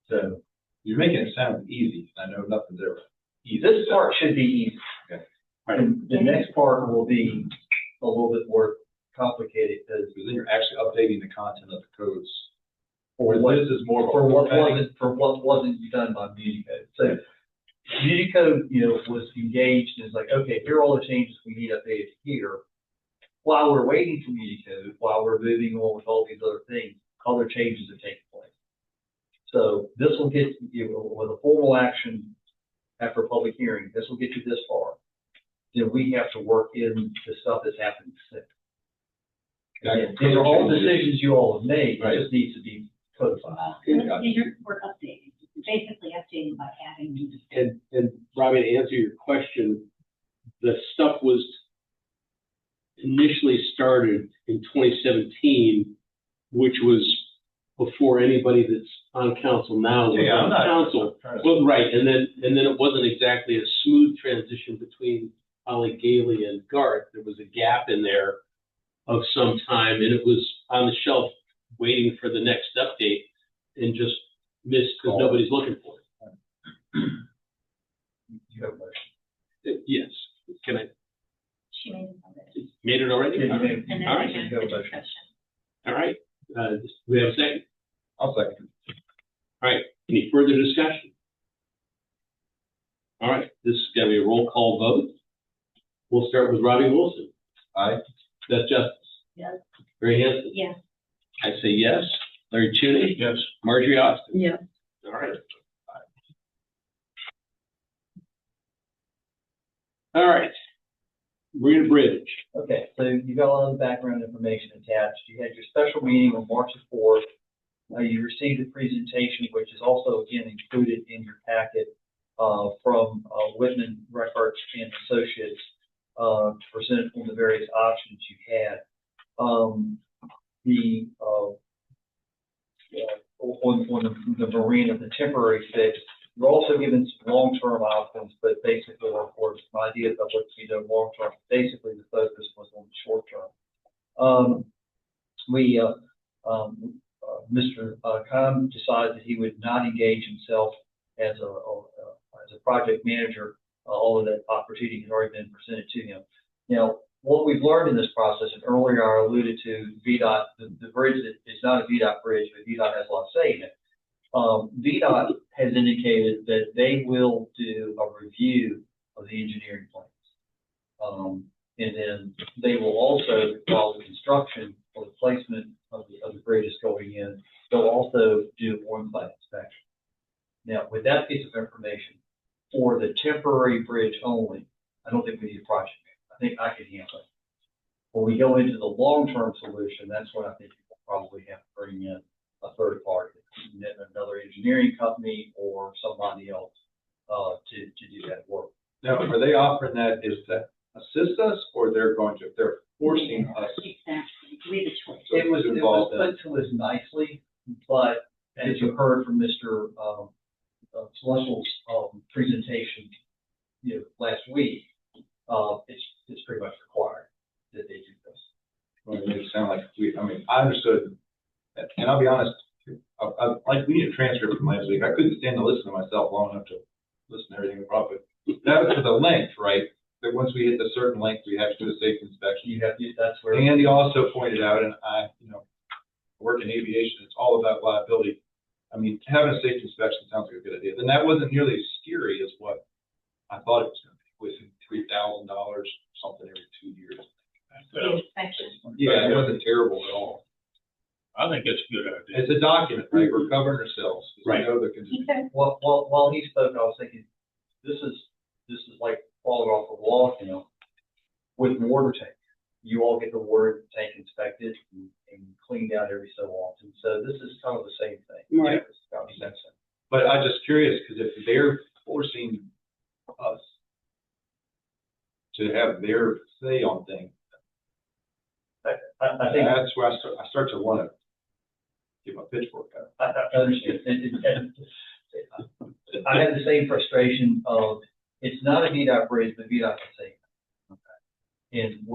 [SPEAKER 3] So
[SPEAKER 8] You're making it sound easy. I know nothing's ever easy.
[SPEAKER 3] this part should be easy.
[SPEAKER 8] Okay.
[SPEAKER 3] And the next part will be a little bit more complicated because
[SPEAKER 8] Then you're actually updating the content of the codes.
[SPEAKER 3] for what
[SPEAKER 8] This is more of a
[SPEAKER 3] for what
[SPEAKER 8] formatting.
[SPEAKER 3] wasn't done by Communicode. So Communicode, was engaged and is like, okay, here are all the changes we need updated here. While we're waiting for Communicode, while we're moving on with all these other things, other changes have taken place. So this will get with a formal action after a public hearing. This will get you this far. Then we have to work in the stuff that's happened since. Again, these are all decisions you all have made.
[SPEAKER 8] Right.
[SPEAKER 3] It just needs to be codified.
[SPEAKER 1] We're updating, basically updating by adding new.
[SPEAKER 4] And Robbie, to answer your question, the stuff was initially started in 2017, which was before anybody that's on council now was
[SPEAKER 8] Yeah, I'm
[SPEAKER 4] on
[SPEAKER 8] not-
[SPEAKER 4] council.
[SPEAKER 8] I'm
[SPEAKER 4] Well, right, and then it wasn't exactly a smooth transition between Holly Gailey and Garth. There was a gap in there of some time, and it was on the shelf waiting for the next update and just missed because nobody's looking for it.
[SPEAKER 3] You have a motion.
[SPEAKER 4] Yes, can I,
[SPEAKER 1] She made it already.
[SPEAKER 4] made it already?
[SPEAKER 3] Yeah, you may-
[SPEAKER 1] And then
[SPEAKER 4] All right.
[SPEAKER 1] we have
[SPEAKER 3] You have a
[SPEAKER 1] the
[SPEAKER 3] motion.
[SPEAKER 1] discussion.
[SPEAKER 4] All right, we have a second.
[SPEAKER 8] I'll second.
[SPEAKER 4] All right, any further discussion? All right, this is gonna be a roll call vote. We'll start with Robbie Wilson.
[SPEAKER 8] Aye.
[SPEAKER 4] Beth Justice.
[SPEAKER 1] Yes.
[SPEAKER 4] Barry Hanson.
[SPEAKER 1] Yes.
[SPEAKER 4] I say yes. Larry Cheney.
[SPEAKER 5] Yes.
[SPEAKER 4] Marjorie Austin.
[SPEAKER 2] Yeah.
[SPEAKER 4] All right. All right. Marina Bridge.
[SPEAKER 3] Okay, so you got a lot of background information attached. You had your special meeting on March the 4th. You received a presentation, which is also again included in your packet, from Whitman Records and Associates, to present on the various options you had. On the marina, the temporary fix, you're also given some long-term options, but basically, of course, my idea of what long-term, basically the focus was on the short-term. Mr. Kahn decided that he would not engage himself as a project manager, although that opportunity has already been presented to him. Now, what we've learned in this process, and earlier I alluded to VDOT, the bridge that is not a VDOT bridge, but VDOT has a lot of say in it. VDOT has indicated that they will do a review of the engineering plans. And then they will also, while the construction or the placement of the bridge is going in, they'll also do on-site inspection. Now, with that piece of information, for the temporary bridge only, I don't think we need a project manager. I think I can handle it. When we go into the long-term solution, that's when I think we'll probably have to bring in a third party, another engineering company or somebody else to do that work.
[SPEAKER 8] Now, are they offering that is to assist us, or they're forcing us?
[SPEAKER 1] Exactly, we have a choice.
[SPEAKER 3] It was put to us nicely, but as you heard from Mr. Celestial's presentation, last week, it's pretty much required that they do this.
[SPEAKER 8] Well, it makes it sound like I understood, and I'll be honest, like we need a transcript from last week. I couldn't stand to listen to myself long enough to listen to everything properly. That was for the length, right? That once we hit a certain length, we have to do a safety inspection.
[SPEAKER 3] That's where.
[SPEAKER 8] Andy also pointed out, and I, work in aviation, it's all about liability. I mean, having a safety inspection sounds like a good idea. And that wasn't nearly as scary as what I thought it was going to be, with $3,000 something every 2 years.
[SPEAKER 1] The inspection.
[SPEAKER 8] Yeah, it wasn't terrible at all.
[SPEAKER 5] I think it's a good idea.
[SPEAKER 8] It's a document, right? We're covering ourselves.
[SPEAKER 4] Right.
[SPEAKER 8] We know the conditions.
[SPEAKER 1] Okay.
[SPEAKER 3] While he spoke, I was thinking, this is like falling off the wall, with water tank. You all get the water tank inspected and cleaned out every so often. So this is kind of the same thing.
[SPEAKER 2] Right.
[SPEAKER 3] It's got the same thing.
[SPEAKER 8] But I'm just curious, because if they're forcing us to have their say on things,
[SPEAKER 3] I think
[SPEAKER 8] that's where I start to want to get my pitchfork out.
[SPEAKER 3] I understand. And I had the same frustration of, it's not a VDOT bridge, but VDOT can say, okay. And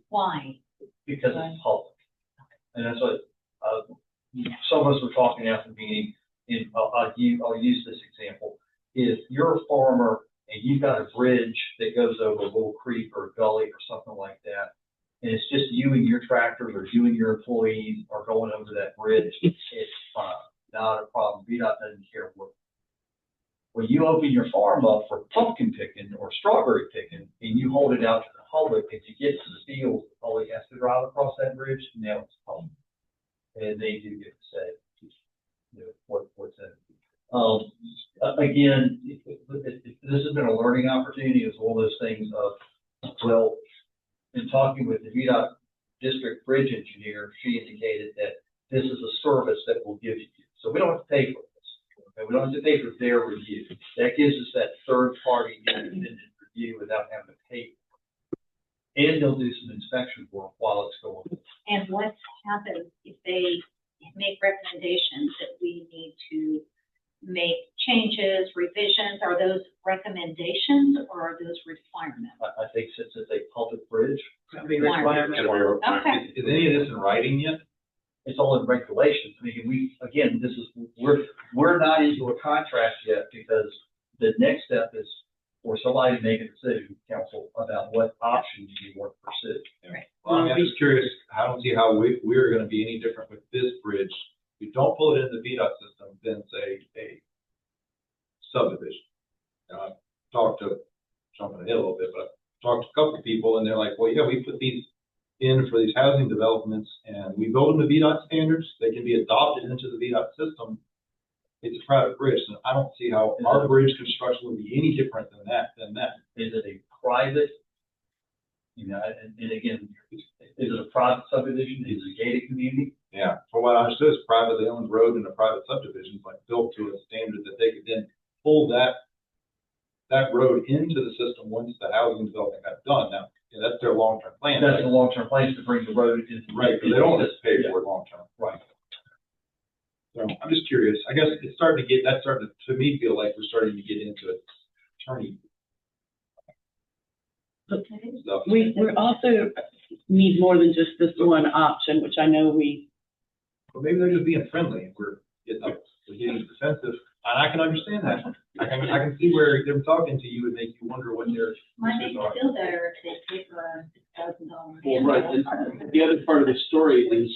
[SPEAKER 1] Why?
[SPEAKER 3] because it's public. And that's what, some of us were talking after the meeting, and I'll use this example. If you're a farmer and you've got a bridge that goes over a little creek or a gully or something like that, and it's just you and your tractors or you and your employees are going over that bridge, it's fine, not a problem. VDOT doesn't care what. When you open your farm up for pumpkin picking or strawberry picking, and you hold it out to the public, and you get to the field, all he has to drive across that bridge, now it's public. And they do get to say, what's in it. Again, this has been a learning opportunity. It's one of those things of, well, in talking with the VDOT district bridge engineer, she indicated that this is a service that we'll give you. So we don't have to pay for this. Okay? We don't have to pay for their review. That gives us that third-party independent review without having to pay for it. And they'll do some inspection work while it's going on.
[SPEAKER 1] And what happens if they make recommendations that we need to make changes, revisions? Are those recommendations or are those requirements?
[SPEAKER 3] I think since it's a public bridge,
[SPEAKER 1] Requirements. Okay.
[SPEAKER 8] Is any of this in writing yet?
[SPEAKER 3] it's all in regulations. I mean, we're not into a contract yet because the next step is for somebody to make a decision, council, about what options you want to pursue.
[SPEAKER 8] Well, I'm just curious, I don't see how we're gonna be any different with this bridge. We don't pull it in the VDOT system than say a subdivision. Now, I've talked to, jumping ahead a little bit, but I've talked to a couple of people and they're like, well, yeah, we put these in for these housing developments and we build them to VDOT standards. They can be adopted into the VDOT system. It's a private bridge, and I don't see how our bridge construction would be any different than that.
[SPEAKER 3] Is it a private, and again, is it a private subdivision? Is it a gated community?
[SPEAKER 8] Yeah, from what I understood, it's privately owned road in a private subdivision, but built to a standard that they could then pull that road into the system once the housing development got done. Now, that's their long-term plan.
[SPEAKER 3] That's the long-term plan, is to bring the road into.
[SPEAKER 8] Right, because they don't want us to pay for it long-term.
[SPEAKER 3] Right.
[SPEAKER 8] So I'm just curious. I guess it's starting to me feel like we're starting to get into attorney stuff.
[SPEAKER 2] We also need more than just this one option, which I know we.
[SPEAKER 8] But maybe they're just being friendly and we're getting defensive. And I can understand that. I can see where them talking to you would make you wonder what their.
[SPEAKER 1] Might make it feel better if they pay for $6,000.
[SPEAKER 4] Well, right, and the other part of the story is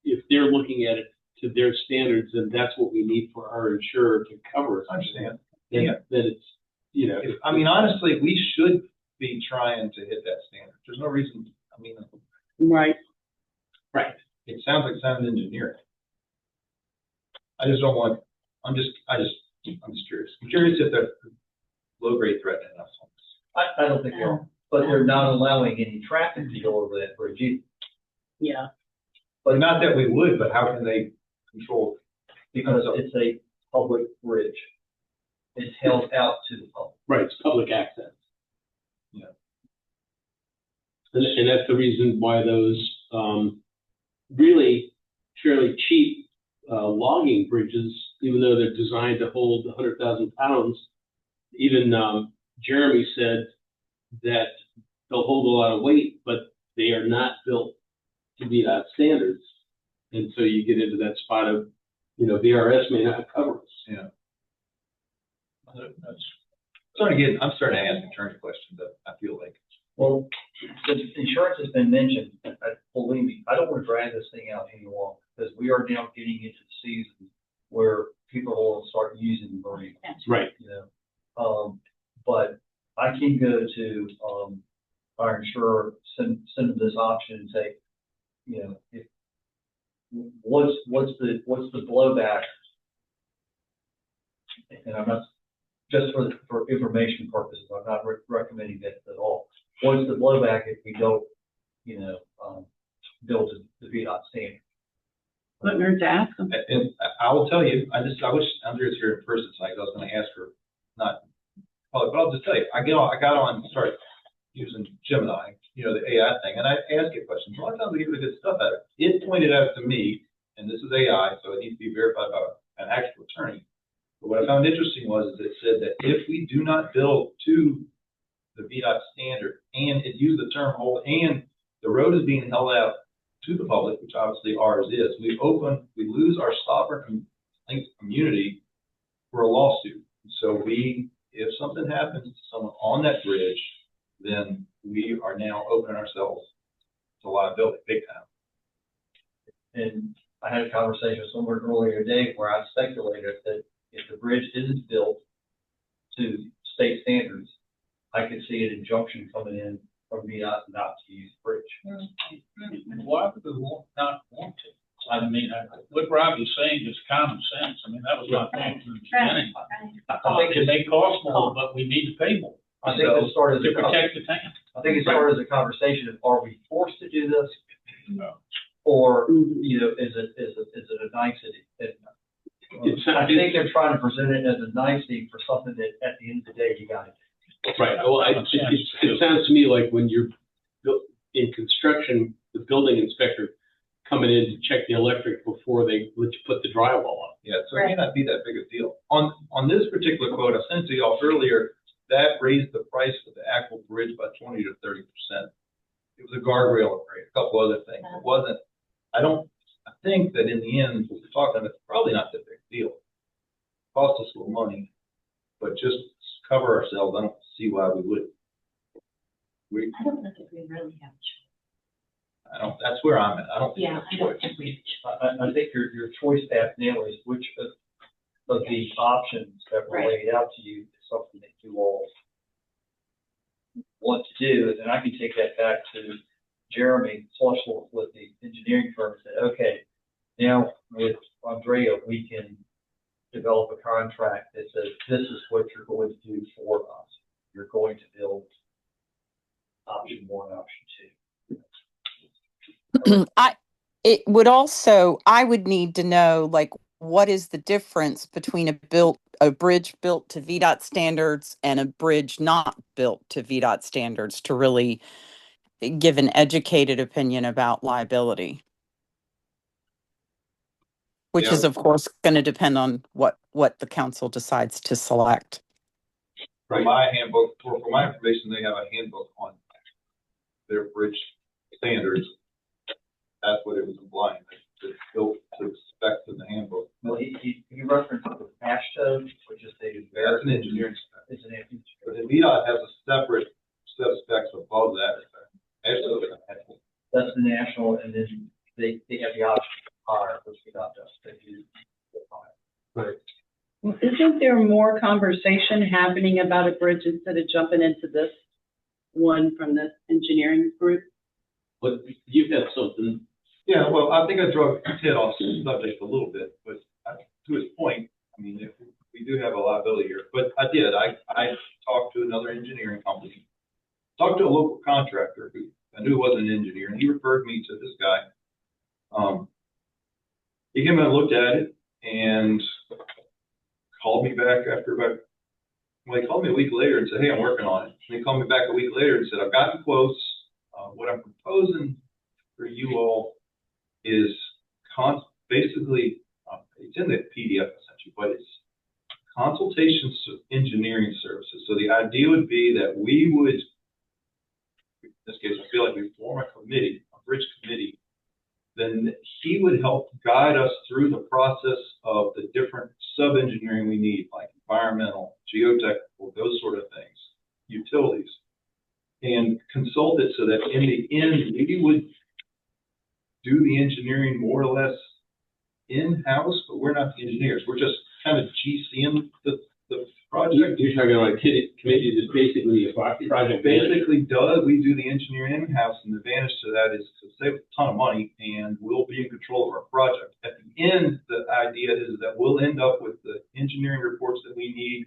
[SPEAKER 4] if they're looking at it to their standards, and that's what we need for our insurer to cover us.
[SPEAKER 8] I understand.
[SPEAKER 4] Then, then it's, you know.
[SPEAKER 8] I mean, honestly, we should be trying to hit that standard. There's no reason, I mean,
[SPEAKER 2] Right.
[SPEAKER 4] Right.
[SPEAKER 8] it sounds like sound engineering. I just don't want, I'm just curious. I'm curious if they're low grade threatening us on this.
[SPEAKER 3] I don't think they are, but they're not allowing any traffic to go over that bridge either.
[SPEAKER 2] Yeah.
[SPEAKER 8] But not that we would, but how can they control?
[SPEAKER 3] Because it's a public bridge. It's held out to the public.
[SPEAKER 4] Right, it's public access.
[SPEAKER 8] Yeah.
[SPEAKER 4] And that's the reason why those really fairly cheap logging bridges, even though they're designed to hold 100,000 pounds, even Jeremy said that they'll hold a lot of weight, but they are not built to be that standards. And so you get into that spot of, you know, VRS may not cover us.
[SPEAKER 8] Yeah. I'm starting to ask attorney questions, but I feel like.
[SPEAKER 3] Well, since insurance has been mentioned, believe me, I don't want to drag this thing out any longer because we are now getting into the season where people will start using the marine.
[SPEAKER 4] Right.
[SPEAKER 3] You know, but I can go to our insurer, send them this option and say, you know, if, what's the blowback? And I'm not just for information purposes. I'm not recommending that at all. What's the blowback if we don't, you know, build the VDOT standard?
[SPEAKER 2] What nerds to ask them.
[SPEAKER 8] And I will tell you, I wish Andrea's here in person, so I was going to ask her, not probably, but I'll just tell you, I got on and started using Gemini, you know, the AI thing, and I ask it questions. A lot of times I get really good stuff out of it. It pointed out to me, and this is AI, so it needs to be verified by an actual attorney. But what I found interesting was it said that if we do not build to the VDOT standard, and it used the term hold, and the road is being held out to the public, which obviously ours is, we lose our sovereign immunity for a lawsuit. So if something happens to someone on that bridge, then we are now opening ourselves to liability big time.
[SPEAKER 3] And I had a conversation with someone earlier today where I speculated that if the bridge isn't built to state standards, I could see an injunction coming in from VDOT not to use the bridge.
[SPEAKER 5] Why would they not want to? I mean, what Rob is saying is common sense. I mean, that was my thought from the beginning. It may cost more, but we need to pay more.
[SPEAKER 3] I think it started
[SPEAKER 5] To protect the town.
[SPEAKER 3] I think it started as a conversation of, are we forced to do this?
[SPEAKER 5] No.
[SPEAKER 3] Or, you know, is it a nicety? I think they're trying to present it as a nicety for something that at the end of the day, you got to do.
[SPEAKER 4] Right. Well, it sounds to me like when you're in construction, the building inspector coming in to check the electric before they let you put the drywall up.
[SPEAKER 8] Yeah, so it may not be that big a deal. On this particular quote, I sent to y'all earlier, that raised the price of the actual bridge by 20 to 30%. It was a guardrail upgrade, a couple other things. It wasn't, I think that in the end, what we're talking about, it's probably not that big a deal. It cost us a little money, but just cover ourselves, I don't see why we would.
[SPEAKER 6] I don't think we really have a choice.
[SPEAKER 8] That's where I'm at. I don't think
[SPEAKER 6] Yeah,
[SPEAKER 8] that's
[SPEAKER 6] I don't think we have a choice.
[SPEAKER 3] I think your choice path now is which of the options that were laid out to you is something that you all want to do. And I can take that back to Jeremy Slushel with the engineering firm and say, okay, now with Andrea, we can develop a contract that says this is what you're going to do for us. You're going to build option 1, option 2.
[SPEAKER 10] I would need to know, like, what is the difference between a bridge built to VDOT standards and a bridge not built to VDOT standards to really give an educated opinion about liability, which is of course going to depend on what the council decides to select.
[SPEAKER 8] For my handbook, for my information, they have a handbook on their bridge standards. That's what it was implying. It's built to specs in the handbook.
[SPEAKER 3] Well, he referenced the ASHTO, which is the
[SPEAKER 8] That's an engineering spec.
[SPEAKER 3] It's an engineering.
[SPEAKER 8] But the VDOT has a separate set of specs above that.
[SPEAKER 3] That's the national, and then they have the option to hire, which we VDOT does. They do.
[SPEAKER 4] Right.
[SPEAKER 2] Well, isn't there more conversation happening about a bridge instead of jumping into this one from the engineering group?
[SPEAKER 4] But you've got something.
[SPEAKER 8] Yeah, well, I think I drove Ted off the subject a little bit, but to his point, I mean, if we do have a liability here, but I did, I talked to another engineering company, talked to a local contractor who I knew wasn't an engineer, and he referred me to this guy. He came and looked at it and called me back after about, well, he called me a week later and said, hey, I'm working on it. And he called me back a week later and said, I've gotten quotes. What I'm proposing for you all is basically, it's in the PDF essentially, but it's consultation engineering services. So the idea would be that we would, in this case, I feel like we form a committee, a bridge committee, then he would help guide us through the process of the different sub-engineering we need, like environmental, geotechnical, those sort of things, utilities, and consult it so that in the end, we would do the engineering more or less in-house, but we're not the engineers. We're just kind of GCing the project.
[SPEAKER 4] You're talking about a committee that's basically a project
[SPEAKER 8] Basically we do the engineering in-house, and the advantage to that is to save a ton of money, and we'll be in control of our project. At the end, the idea is that we'll end up with the engineering reports that we need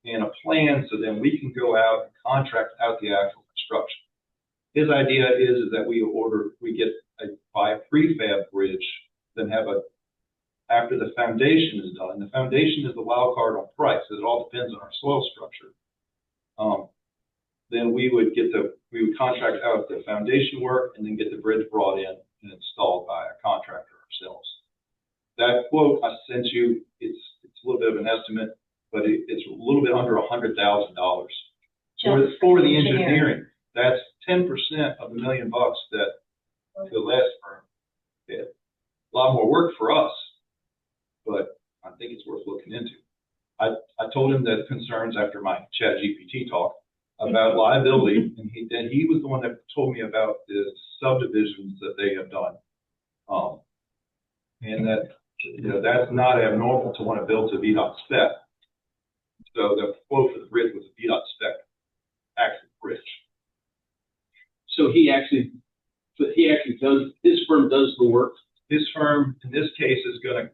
[SPEAKER 8] and a plan, so then we can go out and contract out the actual construction. His idea is that we buy a prefab bridge, then have after the foundation is done, the foundation is the wild card on price, because it all depends on our soil structure. Then we would contract out the foundation work and then get the bridge brought in and installed by a contractor ourselves. That quote I sent you, it's a little bit of an estimate, but it's a little bit under $100,000 for the engineering. That's 10% of the $1 million that the last firm did. A lot more work for us, but I think it's worth looking into. I told him the concerns after my ChatGPT talk about liability, and he was the one that told me about the subdivisions that they have done, and that that's not abnormal to want to build to VDOT spec. So the quote for the bridge was a VDOT spec actual bridge.
[SPEAKER 4] So he actually does, his firm does the work.
[SPEAKER 8] His firm, in this case, is going to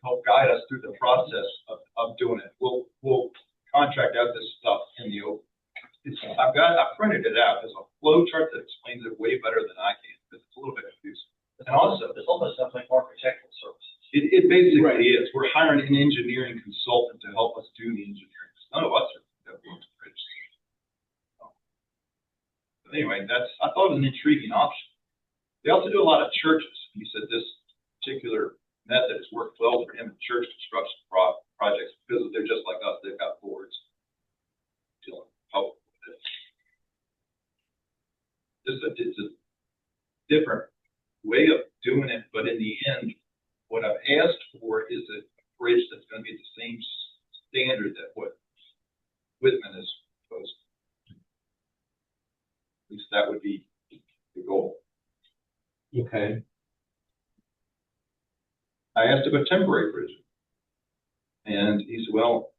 [SPEAKER 8] help guide us through the process of doing it. We'll contract out this stuff in the open. I printed it out. There's a flow chart that explains it way better than I can, because it's a little bit confusing.
[SPEAKER 3] And also, it's almost something like architectural services.
[SPEAKER 8] It basically is. We're hiring an engineering consultant to help us do the engineering. None of us are that works bridge. But anyway, I thought it was an intriguing option. They also do a lot of churches. He said this particular method has worked well for him in church construction projects because they're just like us. They've got boards. It's a different way of doing it, but in the end, what I've asked for is a bridge that's going to be at the same standard that what Whitman is proposing. At least that would be the goal.
[SPEAKER 4] Okay.
[SPEAKER 8] I asked about temporary bridges, and he said, well,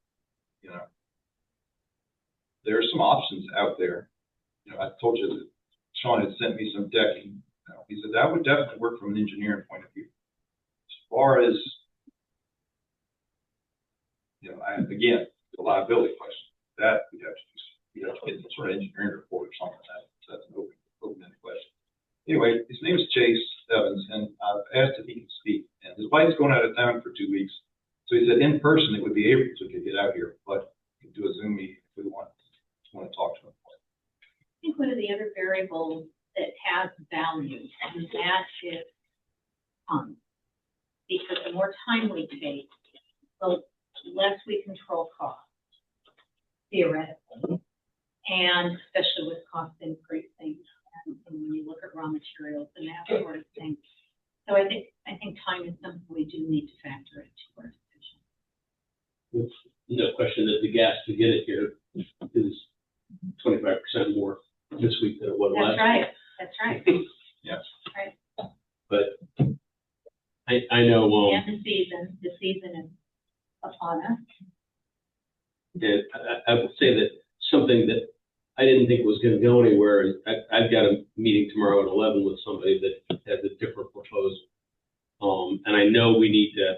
[SPEAKER 8] there are some options out there. I told you that Sean had sent me some decking. He said that would definitely work from an engineering point of view. As far as, again, the liability question, that we'd have to get some sort of engineering report or something like that. So that's an open-ended question. Anyway, his name is Chase Evans, and I've asked if he can speak. And his wife's going out of town for 2 weeks. So he said in person it would be April so we could get out here, but we could do a Zoom meeting if we want to talk to him.
[SPEAKER 12] I think one of the other variables that has value, and that is time. Because the more time we take, the less we control costs, theoretically. And especially with cost increasing, and when you look at raw materials and that sort of thing. So I think time is something we do need to factor into our decision.
[SPEAKER 4] It's no question that the gas to get it here is 25% more this week than it was last week.
[SPEAKER 12] That's right.
[SPEAKER 8] Yes.
[SPEAKER 12] Right.
[SPEAKER 4] But I know,
[SPEAKER 12] And the season is upon us.
[SPEAKER 4] and I will say that something that I didn't think was gonna go anywhere, is I've got a meeting tomorrow at 11 with somebody that has a different proposal. And I know we need to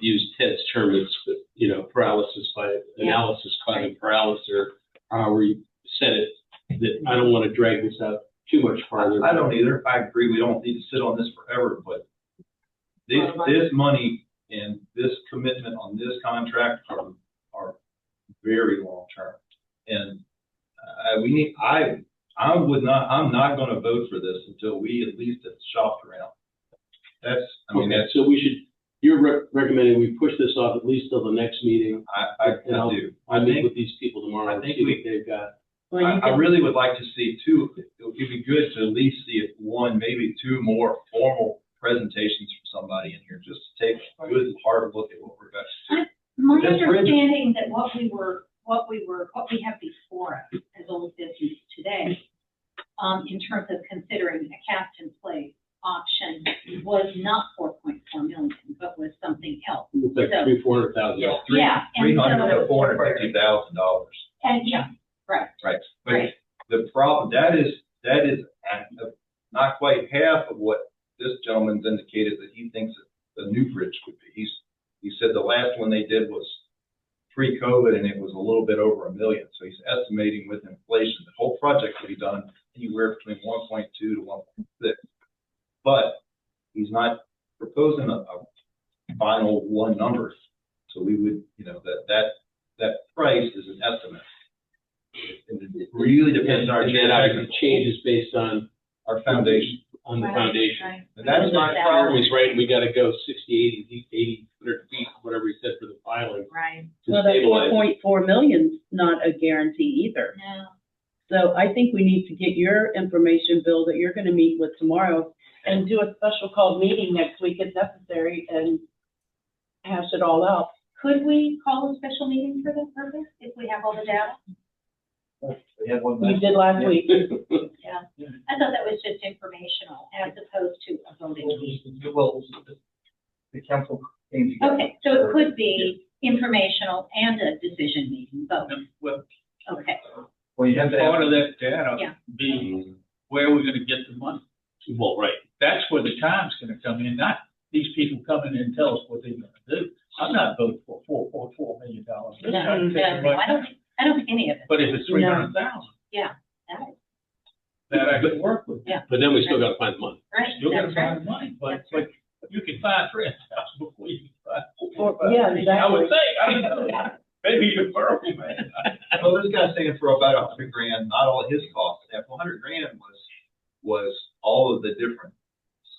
[SPEAKER 4] use Ted's term, it's, you know, paralysis by analysis causing paralysis, or however you said it, that I don't wanna drag this out too much farther.
[SPEAKER 8] I don't either. I agree. We don't need to sit on this forever, but this money and this commitment on this contract are very long term. And I'm not gonna vote for this until we at least have shopped around.
[SPEAKER 4] Okay, so you're recommending we push this off at least till the next meeting?
[SPEAKER 8] I do.
[SPEAKER 4] I meet with these people tomorrow and
[SPEAKER 8] I think
[SPEAKER 4] see what they've got.
[SPEAKER 2] Well, you
[SPEAKER 8] I
[SPEAKER 2] can,
[SPEAKER 8] really would like to see two, it would be good to at least see one, maybe two more formal presentations from somebody in here, just to take a good hard look at what we're about to do.
[SPEAKER 12] My
[SPEAKER 8] This bridge-
[SPEAKER 12] understanding that what we have before us as old business today, in terms of considering a cast in place option, was not 4.4 million, but was something else.
[SPEAKER 4] It's like
[SPEAKER 12] So-
[SPEAKER 4] $300,000-$400,000.
[SPEAKER 12] Yeah. and so-
[SPEAKER 8] $300,000 to $450,000.
[SPEAKER 12] And, yeah, right.
[SPEAKER 8] Right. But
[SPEAKER 12] Right.
[SPEAKER 8] the problem, that is not quite half of what this gentleman's indicated that he thinks that the new bridge would be. He said the last one they did was pre-COVID and it was a little bit over $1 million. So he's estimating with inflation, the whole project could be done anywhere between 1.2 to 1.6. But he's not proposing a final one number. So we would, you know, that price is an estimate. And it really depends on our
[SPEAKER 4] And that obviously changes based on
[SPEAKER 8] our foundation.
[SPEAKER 4] on the
[SPEAKER 12] Right,
[SPEAKER 4] foundation.
[SPEAKER 12] right.
[SPEAKER 8] And that's my
[SPEAKER 4] Problem is, right, we gotta go 60, 80, 100 feet, whatever he said for the filing
[SPEAKER 12] Right.
[SPEAKER 4] to
[SPEAKER 2] well, that
[SPEAKER 4] stabilize.
[SPEAKER 2] 4.4 million's not a guarantee either.
[SPEAKER 12] No.
[SPEAKER 2] So I think we need to get your information, Bill, that you're gonna meet with tomorrow, and do a special called meeting next week if necessary, and hash it all out.
[SPEAKER 12] Could we call a special meeting for this purpose if we have all the data?
[SPEAKER 8] We had one
[SPEAKER 2] You did last week.
[SPEAKER 12] Yeah. I thought that was just informational as opposed to a voting meeting.
[SPEAKER 3] Well, the council came together.
[SPEAKER 12] Okay, so it could be informational and a decision meeting, both.
[SPEAKER 5] Well,
[SPEAKER 12] Okay.
[SPEAKER 3] Well, you have to
[SPEAKER 5] part
[SPEAKER 3] have,
[SPEAKER 5] of that data
[SPEAKER 12] Yeah.
[SPEAKER 5] be where we're gonna get the money.
[SPEAKER 4] Well, right.
[SPEAKER 5] That's where the time's gonna come in, not these people coming in and tell us what they're gonna do. I'm not voting for $4.4 million.
[SPEAKER 12] No, I don't think any of it.
[SPEAKER 5] But if it's 300,000,
[SPEAKER 12] Yeah, that is,
[SPEAKER 5] that I can work with.
[SPEAKER 12] yeah,
[SPEAKER 4] But then we still gotta find the money.
[SPEAKER 12] right.
[SPEAKER 5] You're gonna
[SPEAKER 12] That's right.
[SPEAKER 5] find the money, but
[SPEAKER 12] That's
[SPEAKER 5] you can find 300,000 before you can find.
[SPEAKER 2] Yeah,
[SPEAKER 5] I would
[SPEAKER 2] exactly.
[SPEAKER 5] think, I don't know, maybe you're perfect, man.
[SPEAKER 8] well, this guy's saying for about $100,000, not all of his costs. That $100,000 was all of the different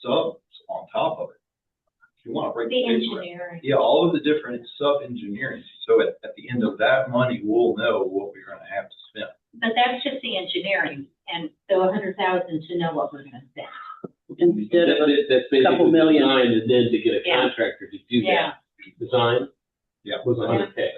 [SPEAKER 8] subs on top of it. If you want to break
[SPEAKER 12] The
[SPEAKER 8] the picture.
[SPEAKER 12] engineering.
[SPEAKER 8] Yeah, all of the different sub-engineering. So at the end of that money, we'll know what we're gonna have to spend.
[SPEAKER 12] But that's just the engineering, and so 100,000 to know what we're gonna spend.
[SPEAKER 2] Instead of
[SPEAKER 4] That's basically
[SPEAKER 2] couple million.
[SPEAKER 4] design, and then to get a
[SPEAKER 12] Yeah.
[SPEAKER 4] contractor to do
[SPEAKER 12] Yeah.
[SPEAKER 4] that. Design
[SPEAKER 8] Yeah.
[SPEAKER 4] was $100K.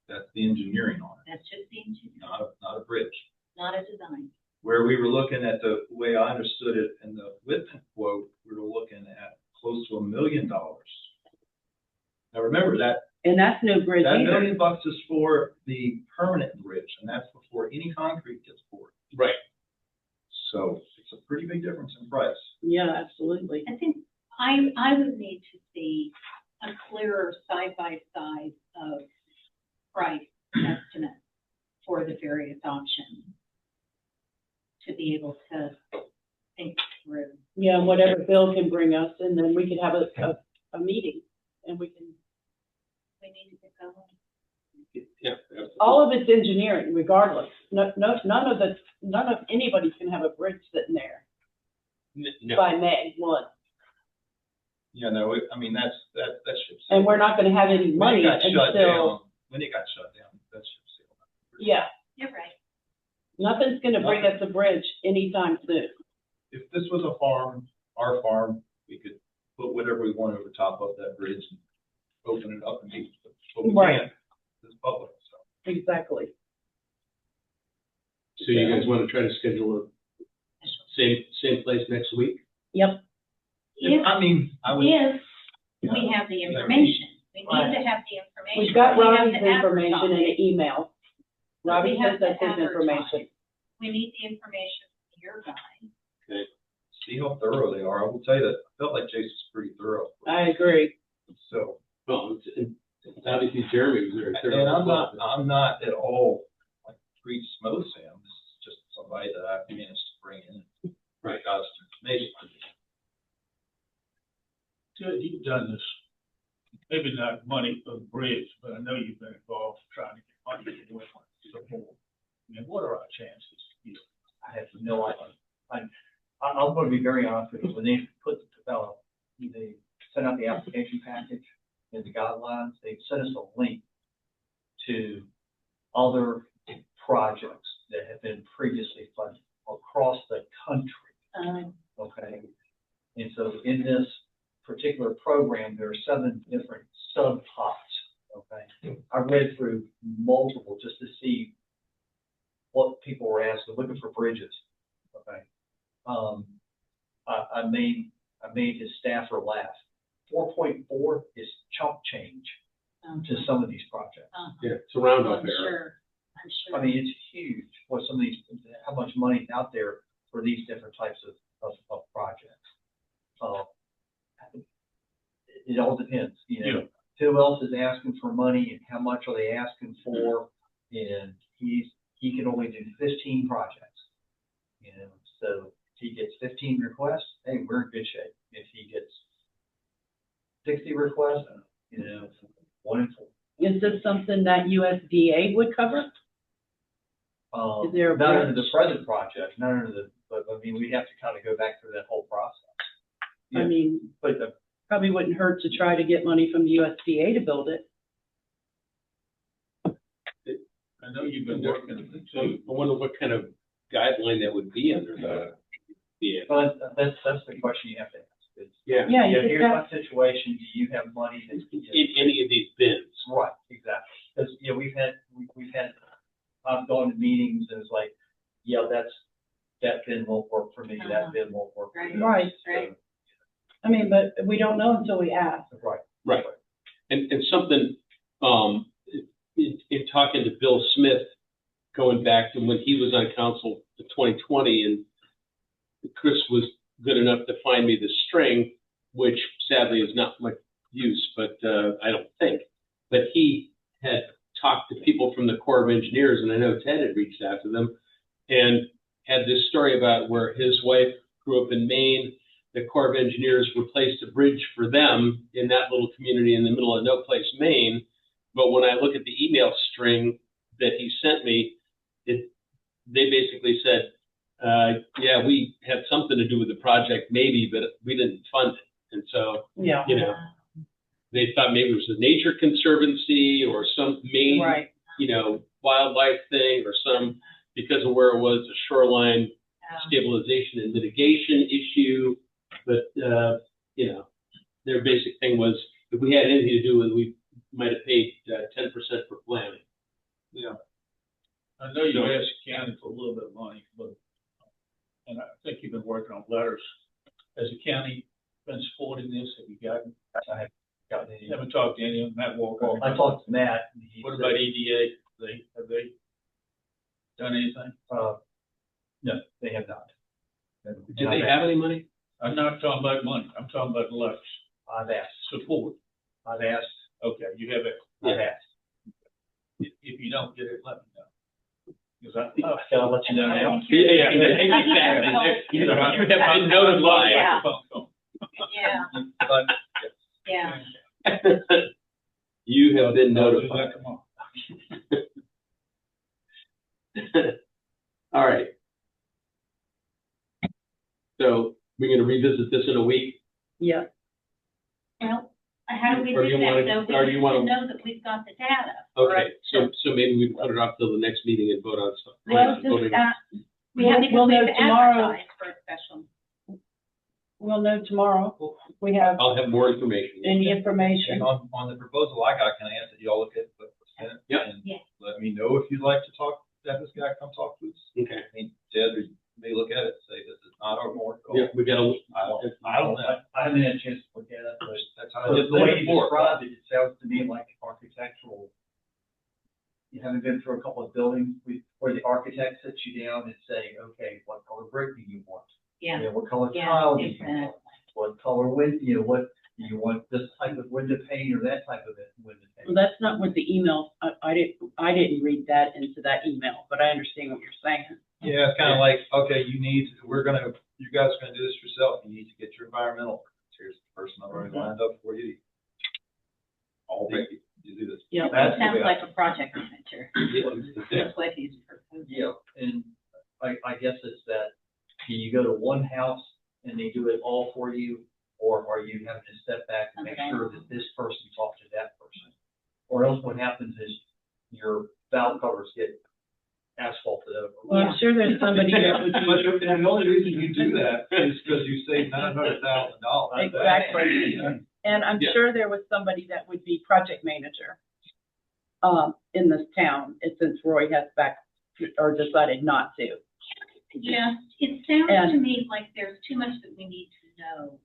[SPEAKER 8] That's the engineering on it,
[SPEAKER 12] That's just the engineering,
[SPEAKER 8] not a bridge.
[SPEAKER 12] not a design.
[SPEAKER 8] Where we were looking at the way I understood it in the Whitman quote, we were looking at close to $1 million. Now remember that
[SPEAKER 2] and that's no bridge
[SPEAKER 8] $1
[SPEAKER 2] either.
[SPEAKER 8] million is for the permanent bridge, and that's before any concrete gets poured.
[SPEAKER 4] Right.
[SPEAKER 8] So it's a pretty big difference in price.
[SPEAKER 2] Yeah, absolutely.
[SPEAKER 12] I think I would need to see a clearer side-by-side of price estimate for the various options to be able to think through.
[SPEAKER 2] Yeah, whatever Bill can bring us, and then we could have a meeting, and we can,
[SPEAKER 12] We need to get going.
[SPEAKER 4] Yeah. absolutely.
[SPEAKER 2] all of it's engineering regardless. None of anybody can have a bridge sitting there
[SPEAKER 4] No.
[SPEAKER 2] by May 1.
[SPEAKER 8] Yeah, no, I mean, that ship's.
[SPEAKER 2] And we're not gonna have any money
[SPEAKER 8] When it got shut
[SPEAKER 2] until,
[SPEAKER 8] down, that ship's sailed.
[SPEAKER 2] yeah,
[SPEAKER 12] You're right.
[SPEAKER 2] nothing's gonna bring us a bridge anytime soon.
[SPEAKER 8] If this was a farm, our farm, we could put whatever we want over top of that bridge and open it up and do what we
[SPEAKER 2] Right.
[SPEAKER 8] can. It's public, so.
[SPEAKER 2] Exactly.
[SPEAKER 4] So you guys wanna try to schedule a same place next week?
[SPEAKER 2] Yep.
[SPEAKER 12] if,
[SPEAKER 8] I mean, I would.
[SPEAKER 12] if we have the information. We need to have the information.
[SPEAKER 2] We've got
[SPEAKER 12] We have
[SPEAKER 2] Robbie's
[SPEAKER 12] to
[SPEAKER 2] information in
[SPEAKER 12] advertise.
[SPEAKER 2] an email. Robbie
[SPEAKER 12] We have
[SPEAKER 2] says that's
[SPEAKER 12] to
[SPEAKER 2] his information.
[SPEAKER 12] We need the information from your guy.
[SPEAKER 8] See how thorough they are. I will tell you that I felt like Jason's pretty thorough.
[SPEAKER 2] I agree.
[SPEAKER 8] So,
[SPEAKER 4] Well, it's obviously Jeremy was very thorough.
[SPEAKER 8] and I'm not at all like preach smoke Sam. This is just somebody that I've managed to bring in.
[SPEAKER 4] Right.
[SPEAKER 8] Got us information.
[SPEAKER 5] Good, you've done this, maybe not money for the bridge, but I know you've been involved trying to get money for the support. I mean, what are our chances?
[SPEAKER 3] I have no idea. I'm going to be very honest with you. When they they sent out the application package and the guidelines, they sent us a link to other projects that have been previously funded across the country. Okay. And so in this particular program, there are 7 different sub-pots. Okay. I read through multiple just to see what people were asking, looking for bridges. Okay. I made his staffer laugh. 4.4 is chump change to some of these projects.
[SPEAKER 4] Yeah, it's a roundup
[SPEAKER 12] I'm
[SPEAKER 4] error.
[SPEAKER 12] sure. I'm sure.
[SPEAKER 3] I mean, it's huge what some of these, how much money is out there for these different types of projects. It all depends, you know, who else is asking for money and how much are they asking for? And he can only do 15 projects, you know, so if he gets 15 requests, hey, we're in good shape. If he gets 60 requests, you know, 1 in 4.
[SPEAKER 2] Is this something that USDA would cover? Is there a
[SPEAKER 3] Not under
[SPEAKER 2] bridge?
[SPEAKER 3] the present project, not under the, but I mean, we have to kind of go back through that whole process.
[SPEAKER 2] I mean,
[SPEAKER 3] But
[SPEAKER 2] probably wouldn't hurt to try to get money from the USDA to build it.
[SPEAKER 5] I know you've been working,
[SPEAKER 4] So I wonder what kind of guideline that would be under the.
[SPEAKER 3] But that's the question you have to ask. Is,
[SPEAKER 4] Yeah.
[SPEAKER 2] Yeah, you could
[SPEAKER 3] here's
[SPEAKER 2] have,
[SPEAKER 3] my situation. Do you have money that
[SPEAKER 4] In any of these bins.
[SPEAKER 3] right? Exactly. Because we've had I've gone to meetings and it's like, yeah, that bin won't work for me. That bin won't work for me.
[SPEAKER 2] Right,
[SPEAKER 12] right.
[SPEAKER 2] I mean, but we don't know until we ask.
[SPEAKER 3] Right.
[SPEAKER 4] Right. And something, in talking to Bill Smith, going back to when he was on council in 2020, and Chris was good enough to find me the string, which sadly is not much use, but I don't think. But he had talked to people from the Corps of Engineers, and I know Ted had reached out to them, and had this story about where his wife grew up in Maine. The Corps of Engineers replaced a bridge for them in that little community in the middle of no place, Maine. But when I look at the email string that he sent me, they basically said, yeah, we had something to do with the project, maybe, but we didn't fund it. And so,
[SPEAKER 2] Yeah.
[SPEAKER 4] you know, they thought maybe it was a nature conservancy or some Maine,
[SPEAKER 2] Right.
[SPEAKER 4] you know, wildlife thing or some, because of where it was, a shoreline stabilization and mitigation issue. But, you know, their basic thing was, if we had anything to do with it, we might have paid 10% for planning.
[SPEAKER 5] yeah. I know you asked the county for a little bit of money, but, and I think you've been working on letters. Has the county been supporting this? Have you gotten?
[SPEAKER 3] I haven't gotten any.
[SPEAKER 5] Haven't talked to any of them, Matt Walker?
[SPEAKER 3] I talked to Matt. And he
[SPEAKER 5] What
[SPEAKER 3] said,
[SPEAKER 5] about EDA? Have they done anything?
[SPEAKER 3] No, they have not.
[SPEAKER 4] Do they have any money?
[SPEAKER 5] I'm not talking about money, I'm talking about letters,
[SPEAKER 3] I've asked.
[SPEAKER 5] support.
[SPEAKER 3] I've asked.
[SPEAKER 5] Okay, you have it.
[SPEAKER 3] I've asked.
[SPEAKER 5] If you don't get it, let me know. Because
[SPEAKER 3] I'll let you know now.
[SPEAKER 4] Yeah, exactly. You have been notified.
[SPEAKER 12] Yeah.
[SPEAKER 3] But
[SPEAKER 12] Yeah.
[SPEAKER 4] You have been notified.
[SPEAKER 5] Come on.
[SPEAKER 4] All right. So we're going to revisit this in a week.
[SPEAKER 2] Yeah.
[SPEAKER 12] Well, how do we
[SPEAKER 4] Or
[SPEAKER 12] do
[SPEAKER 4] do you
[SPEAKER 12] that,
[SPEAKER 4] wanna-
[SPEAKER 12] though? We
[SPEAKER 4] or do
[SPEAKER 12] need
[SPEAKER 4] you
[SPEAKER 12] to
[SPEAKER 4] wanna-
[SPEAKER 12] know that we've got the data.
[SPEAKER 4] Okay, so maybe we put it off till the next meeting and vote on stuff.
[SPEAKER 2] Well,
[SPEAKER 4] Voting.
[SPEAKER 12] We have to,
[SPEAKER 2] We'll
[SPEAKER 12] we have
[SPEAKER 2] know
[SPEAKER 12] to
[SPEAKER 2] tomorrow.
[SPEAKER 12] advertise for a special.
[SPEAKER 2] We'll know tomorrow. We have
[SPEAKER 4] I'll have more information.
[SPEAKER 2] any information.
[SPEAKER 8] And on the proposal I got, can I ask that y'all look at what's in it?
[SPEAKER 4] Yep.
[SPEAKER 8] And
[SPEAKER 12] Yeah.
[SPEAKER 8] let me know if you'd like to talk, have this guy come talk to us.
[SPEAKER 4] Okay.
[SPEAKER 8] I mean, Ted, or you may look at it and say, this is not our board.
[SPEAKER 4] Yeah, we got to.
[SPEAKER 8] I don't know.
[SPEAKER 3] I haven't had a chance to look at it, but
[SPEAKER 8] That's how I
[SPEAKER 3] but
[SPEAKER 8] did
[SPEAKER 3] the way you
[SPEAKER 8] before.
[SPEAKER 3] described it, it sounds to me like architectural. You haven't been through a couple of buildings where the architect sits you down and say, okay, what color brick do you want?
[SPEAKER 12] Yeah,
[SPEAKER 3] You know, what color
[SPEAKER 12] yeah,
[SPEAKER 3] tile do you
[SPEAKER 12] exactly.
[SPEAKER 3] want? What color what do you want, this type of window pane or that type of window pane?
[SPEAKER 2] Well, that's not what the email, I didn't read that into that email, but I understand what you're saying.
[SPEAKER 8] Yeah, it's kind of like, okay, you guys are gonna do this yourself, you need to get your environmental. Here's the person I've already lined up for you. All ready, you do this.
[SPEAKER 2] Yeah.
[SPEAKER 8] That's
[SPEAKER 12] It
[SPEAKER 8] the
[SPEAKER 12] sounds
[SPEAKER 8] way
[SPEAKER 12] like a project manager.
[SPEAKER 8] Yeah.
[SPEAKER 12] That's what he's proposing.
[SPEAKER 3] Yeah, and I guess it's that, do you go to one house and they do it all for you? Or are you having to step back and make
[SPEAKER 12] Okay.
[SPEAKER 3] sure that this person talks to that person? Or else what happens is your valve covers get asphalted over.
[SPEAKER 2] Well, I'm sure there's somebody that would
[SPEAKER 8] But the only reason you do that is because you save $900,000.
[SPEAKER 2] Exactly. And I'm
[SPEAKER 4] Yeah.
[SPEAKER 2] sure there was somebody that would be project manager in this town, and since Roy has or decided not to.
[SPEAKER 12] Yeah, it sounds
[SPEAKER 2] And-
[SPEAKER 12] to me like there's too much that we need to know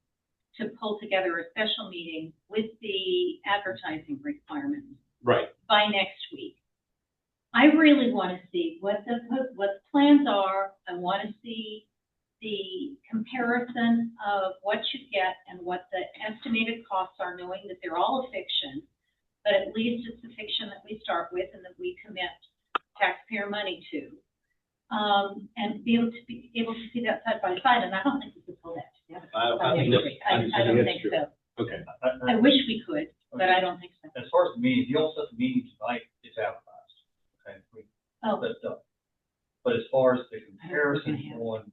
[SPEAKER 12] to pull together a special meeting with the advertising requirements
[SPEAKER 4] Right.
[SPEAKER 12] by next week. I really want to see what the plans are. I want to see the comparison of what you get and what the estimated costs are, knowing that they're all a fiction, but at least it's a fiction that we start with and that we commit taxpayer money to. And be able to see that side by side, and I don't think we could pull that together.
[SPEAKER 4] I think that's-
[SPEAKER 12] I don't
[SPEAKER 4] that's
[SPEAKER 12] think
[SPEAKER 4] true.
[SPEAKER 12] so.
[SPEAKER 4] Okay.
[SPEAKER 12] I wish we could, but I don't think so.
[SPEAKER 3] As far as the meeting, the all set the meeting tonight is advertised. Okay, we
[SPEAKER 12] Oh,
[SPEAKER 3] set up. But as far as the
[SPEAKER 12] gonna
[SPEAKER 3] comparison
[SPEAKER 12] have-
[SPEAKER 3] on,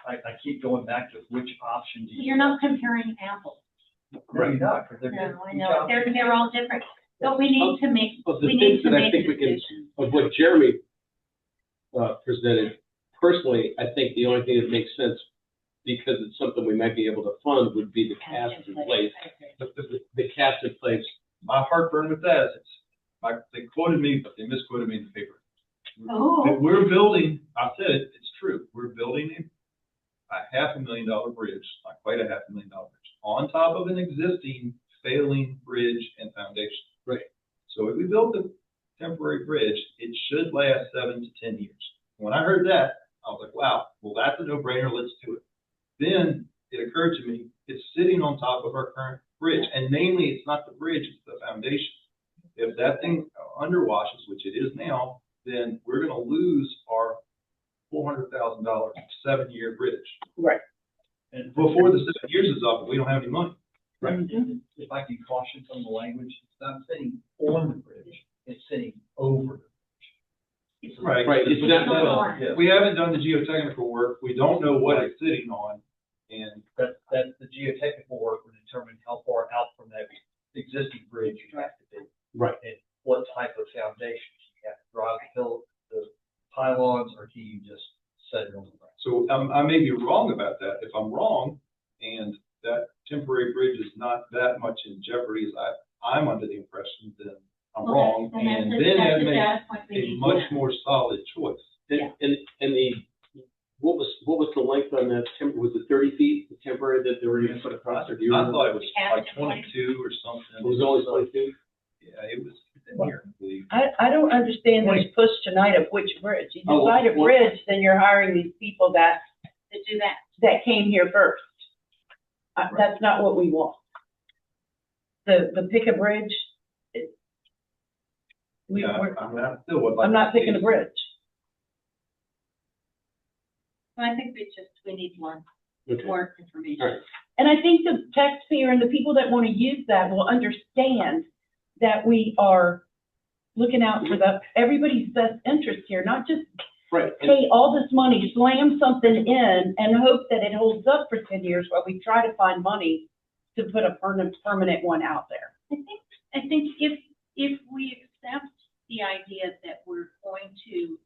[SPEAKER 3] I keep going back to which option do you?
[SPEAKER 12] you're not comparing apples.
[SPEAKER 3] No, you're not, 'cause they're
[SPEAKER 12] No, I
[SPEAKER 3] different.
[SPEAKER 12] know, they're all different. But we need to make,
[SPEAKER 4] Of the
[SPEAKER 12] we need
[SPEAKER 4] things
[SPEAKER 12] to
[SPEAKER 4] that I
[SPEAKER 12] make
[SPEAKER 4] think
[SPEAKER 12] a
[SPEAKER 4] we can,
[SPEAKER 12] decision.
[SPEAKER 4] of what Jeremy presented, personally, I think the only thing that makes sense, because it's something we might be able to fund, would be the cast in place. The cast in place.
[SPEAKER 8] My heartburn with that is, they quoted me, but they misquoted me in the paper.
[SPEAKER 12] Oh.
[SPEAKER 8] We're building, I said it, it's true, we're building a $500,000 bridge, not quite a $500,000 bridge, on top of an existing failing bridge and foundation.
[SPEAKER 4] Right.
[SPEAKER 8] So if we build the temporary bridge, it should last 7 to 10 years. When I heard that, I was like, wow, well, that's a no-brainer, let's do it. Then it occurred to me, it's sitting on top of our current bridge, and mainly it's not the bridge, it's the foundation. If that thing underwashes, which it is now, then we're gonna lose our $400,000 7-year bridge.
[SPEAKER 2] Right.
[SPEAKER 3] And
[SPEAKER 8] Before the 7 years is up, we don't have any money.
[SPEAKER 3] if I can caution some of the language, it's not sitting on the bridge, it's sitting over the bridge.
[SPEAKER 8] Right.
[SPEAKER 4] Right, it's not-
[SPEAKER 3] Yeah.
[SPEAKER 8] We haven't done the geotechnical work, we don't know what it's sitting on, and
[SPEAKER 3] That's the geotechnical work will determine how far out from that existing bridge you have to be.
[SPEAKER 4] Right.
[SPEAKER 3] And what type of foundations, you have to drive the pylons, or can you just set it on the ground?
[SPEAKER 8] so I may be wrong about that. If I'm wrong, and that temporary bridge is not that much in jeopardy as I'm under the impression, then I'm wrong, and then that makes a much more solid choice.
[SPEAKER 2] Yeah.
[SPEAKER 4] And what was the length on that was it 30 feet, the temporary that they were gonna put across, or do you
[SPEAKER 8] I
[SPEAKER 4] remember?
[SPEAKER 8] thought it was like
[SPEAKER 12] Half
[SPEAKER 8] 22 or something.
[SPEAKER 4] It was only 22?
[SPEAKER 8] Yeah, it was in here, I believe.
[SPEAKER 2] I don't understand this push tonight of which bridge. You
[SPEAKER 4] Oh,
[SPEAKER 2] decide a
[SPEAKER 4] well-
[SPEAKER 2] bridge, then you're hiring these people that
[SPEAKER 12] To do that.
[SPEAKER 2] came here first. That's not what we want. The pick a bridge,
[SPEAKER 8] Yeah, I still would like.
[SPEAKER 2] I'm not
[SPEAKER 8] to see
[SPEAKER 2] picking a
[SPEAKER 8] it.
[SPEAKER 2] bridge.
[SPEAKER 12] I think we need more
[SPEAKER 4] Okay.
[SPEAKER 12] information.
[SPEAKER 4] All right.
[SPEAKER 2] And I think the taxpayer and the people that want to use that will understand that we are looking out for everybody's best interest here, not just
[SPEAKER 4] Right. And-
[SPEAKER 2] pay all this money, slam something in and hope that it holds up for 10 years while we try to find money to put a permanent one out there.
[SPEAKER 12] I think if we accept the idea that we're going to,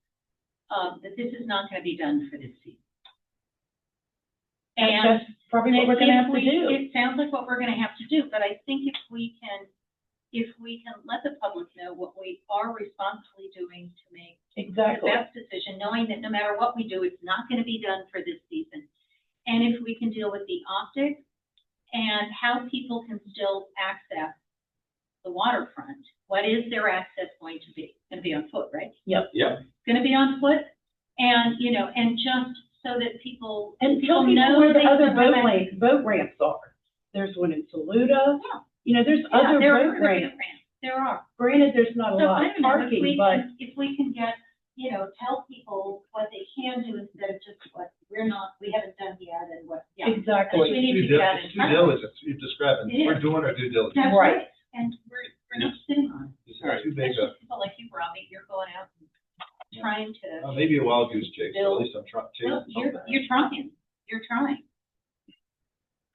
[SPEAKER 12] that this is not gonna be done for this season. And
[SPEAKER 2] That's probably what we're gonna have to do.
[SPEAKER 12] It sounds like what we're gonna have to do, but I think if we can let the public know what we are responsibly doing to make
[SPEAKER 2] Exactly.
[SPEAKER 12] the best decision, knowing that no matter what we do, it's not gonna be done for this season. And if we can deal with the optics and how people can still access the waterfront. What is their access going to be? Going to be on foot, right?
[SPEAKER 4] Yep.
[SPEAKER 12] Going to be on foot, and and just so that people
[SPEAKER 2] And
[SPEAKER 12] people
[SPEAKER 2] tell people
[SPEAKER 12] know
[SPEAKER 2] where the
[SPEAKER 12] they
[SPEAKER 2] other
[SPEAKER 12] can run
[SPEAKER 2] boat ramps are. There's one in Saluda.
[SPEAKER 12] Yeah.
[SPEAKER 2] You know, there's
[SPEAKER 12] Yeah,
[SPEAKER 2] other
[SPEAKER 12] there
[SPEAKER 2] boat
[SPEAKER 12] are
[SPEAKER 2] ramps.
[SPEAKER 12] There are.
[SPEAKER 2] Granted, there's not a
[SPEAKER 12] So
[SPEAKER 2] lot
[SPEAKER 12] I
[SPEAKER 2] of
[SPEAKER 12] don't know,
[SPEAKER 2] parking, but
[SPEAKER 12] if we can get, tell people what they can do instead of just what we haven't done yet and what, yeah.
[SPEAKER 2] exactly.
[SPEAKER 12] We need to get that in
[SPEAKER 8] Due
[SPEAKER 12] front of us.
[SPEAKER 8] diligence, you're describing,
[SPEAKER 12] It
[SPEAKER 8] we're
[SPEAKER 12] is.
[SPEAKER 8] doing our due diligence.
[SPEAKER 12] That's
[SPEAKER 2] Right.
[SPEAKER 12] right, and we're not sitting on it.
[SPEAKER 8] It's
[SPEAKER 4] All right.
[SPEAKER 8] too big a,
[SPEAKER 12] Especially people like you, Robbie, you're going out and trying to,
[SPEAKER 8] maybe a wild goose chase, but at
[SPEAKER 12] Bill.
[SPEAKER 8] least I'm trying to.
[SPEAKER 12] well, you're trying.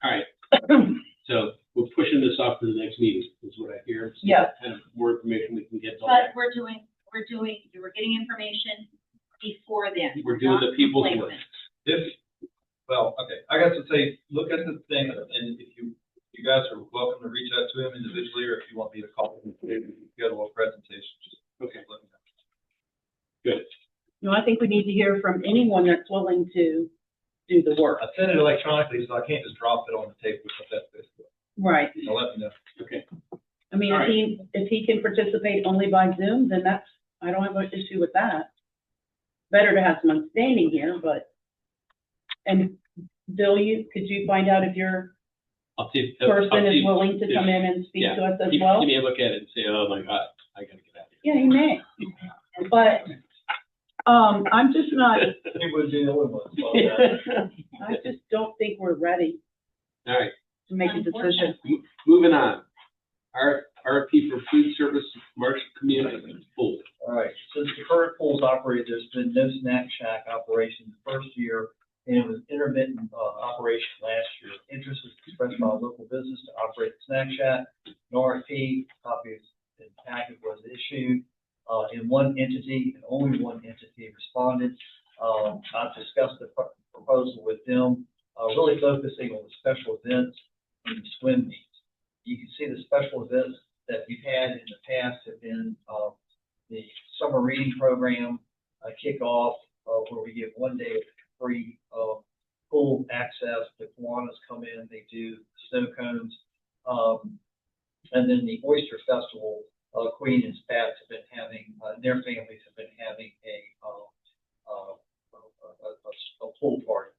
[SPEAKER 4] All right. So we're pushing this off to the next meeting, is what I hear. So
[SPEAKER 2] Yeah.
[SPEAKER 4] Kind of more information we can get.
[SPEAKER 12] But we're getting information before then.
[SPEAKER 4] We're doing the people's work.
[SPEAKER 12] Complacent.
[SPEAKER 8] I got to say, look at the thing, and if you guys are welcome to reach out to him individually, or if you want me to call him, schedule a presentation, just
[SPEAKER 4] Okay.
[SPEAKER 8] let me know.
[SPEAKER 4] Good.
[SPEAKER 2] No, I think we need to hear from anyone that's willing to do the work.
[SPEAKER 8] I sent it electronically, so I can't just drop it on the table, but that's basically,
[SPEAKER 2] Right.
[SPEAKER 8] so let me know.
[SPEAKER 4] Okay.
[SPEAKER 2] I mean,
[SPEAKER 4] All
[SPEAKER 2] if he can participate only by Zoom, then I don't have an issue with that. Better to have someone standing here, and Bill, could you find out if your
[SPEAKER 4] I'll see.
[SPEAKER 2] person is willing to come in and speak to us as well?
[SPEAKER 4] Give me a look at it and say, oh my God, I gotta get out of
[SPEAKER 2] Yeah, he may. But, I'm just not,
[SPEAKER 8] It was the only one.
[SPEAKER 4] here.
[SPEAKER 2] I just don't think we're ready
[SPEAKER 4] All right,
[SPEAKER 2] to make a decision.
[SPEAKER 4] moving on. RFP for food service commercial community pool.
[SPEAKER 3] All right, since the current pool's operated, there's been no snack shack operation the first year, and it was intermittent, operation last year. Interest was expressed by a local business to operate the snack shack. An RFP, copy and packet was issued, in one entity, and only one entity responded. I've discussed the proposal with them, really focusing on the special events and the swim meets. You can see the special events that we've had in the past have been, the summer reading program, kickoff, where we give 1 day of free, pool access. The Kiwanis come in, they do snow cones. And then the Oyster Festival, Queen and Spats have been having, their families have been having a pool party.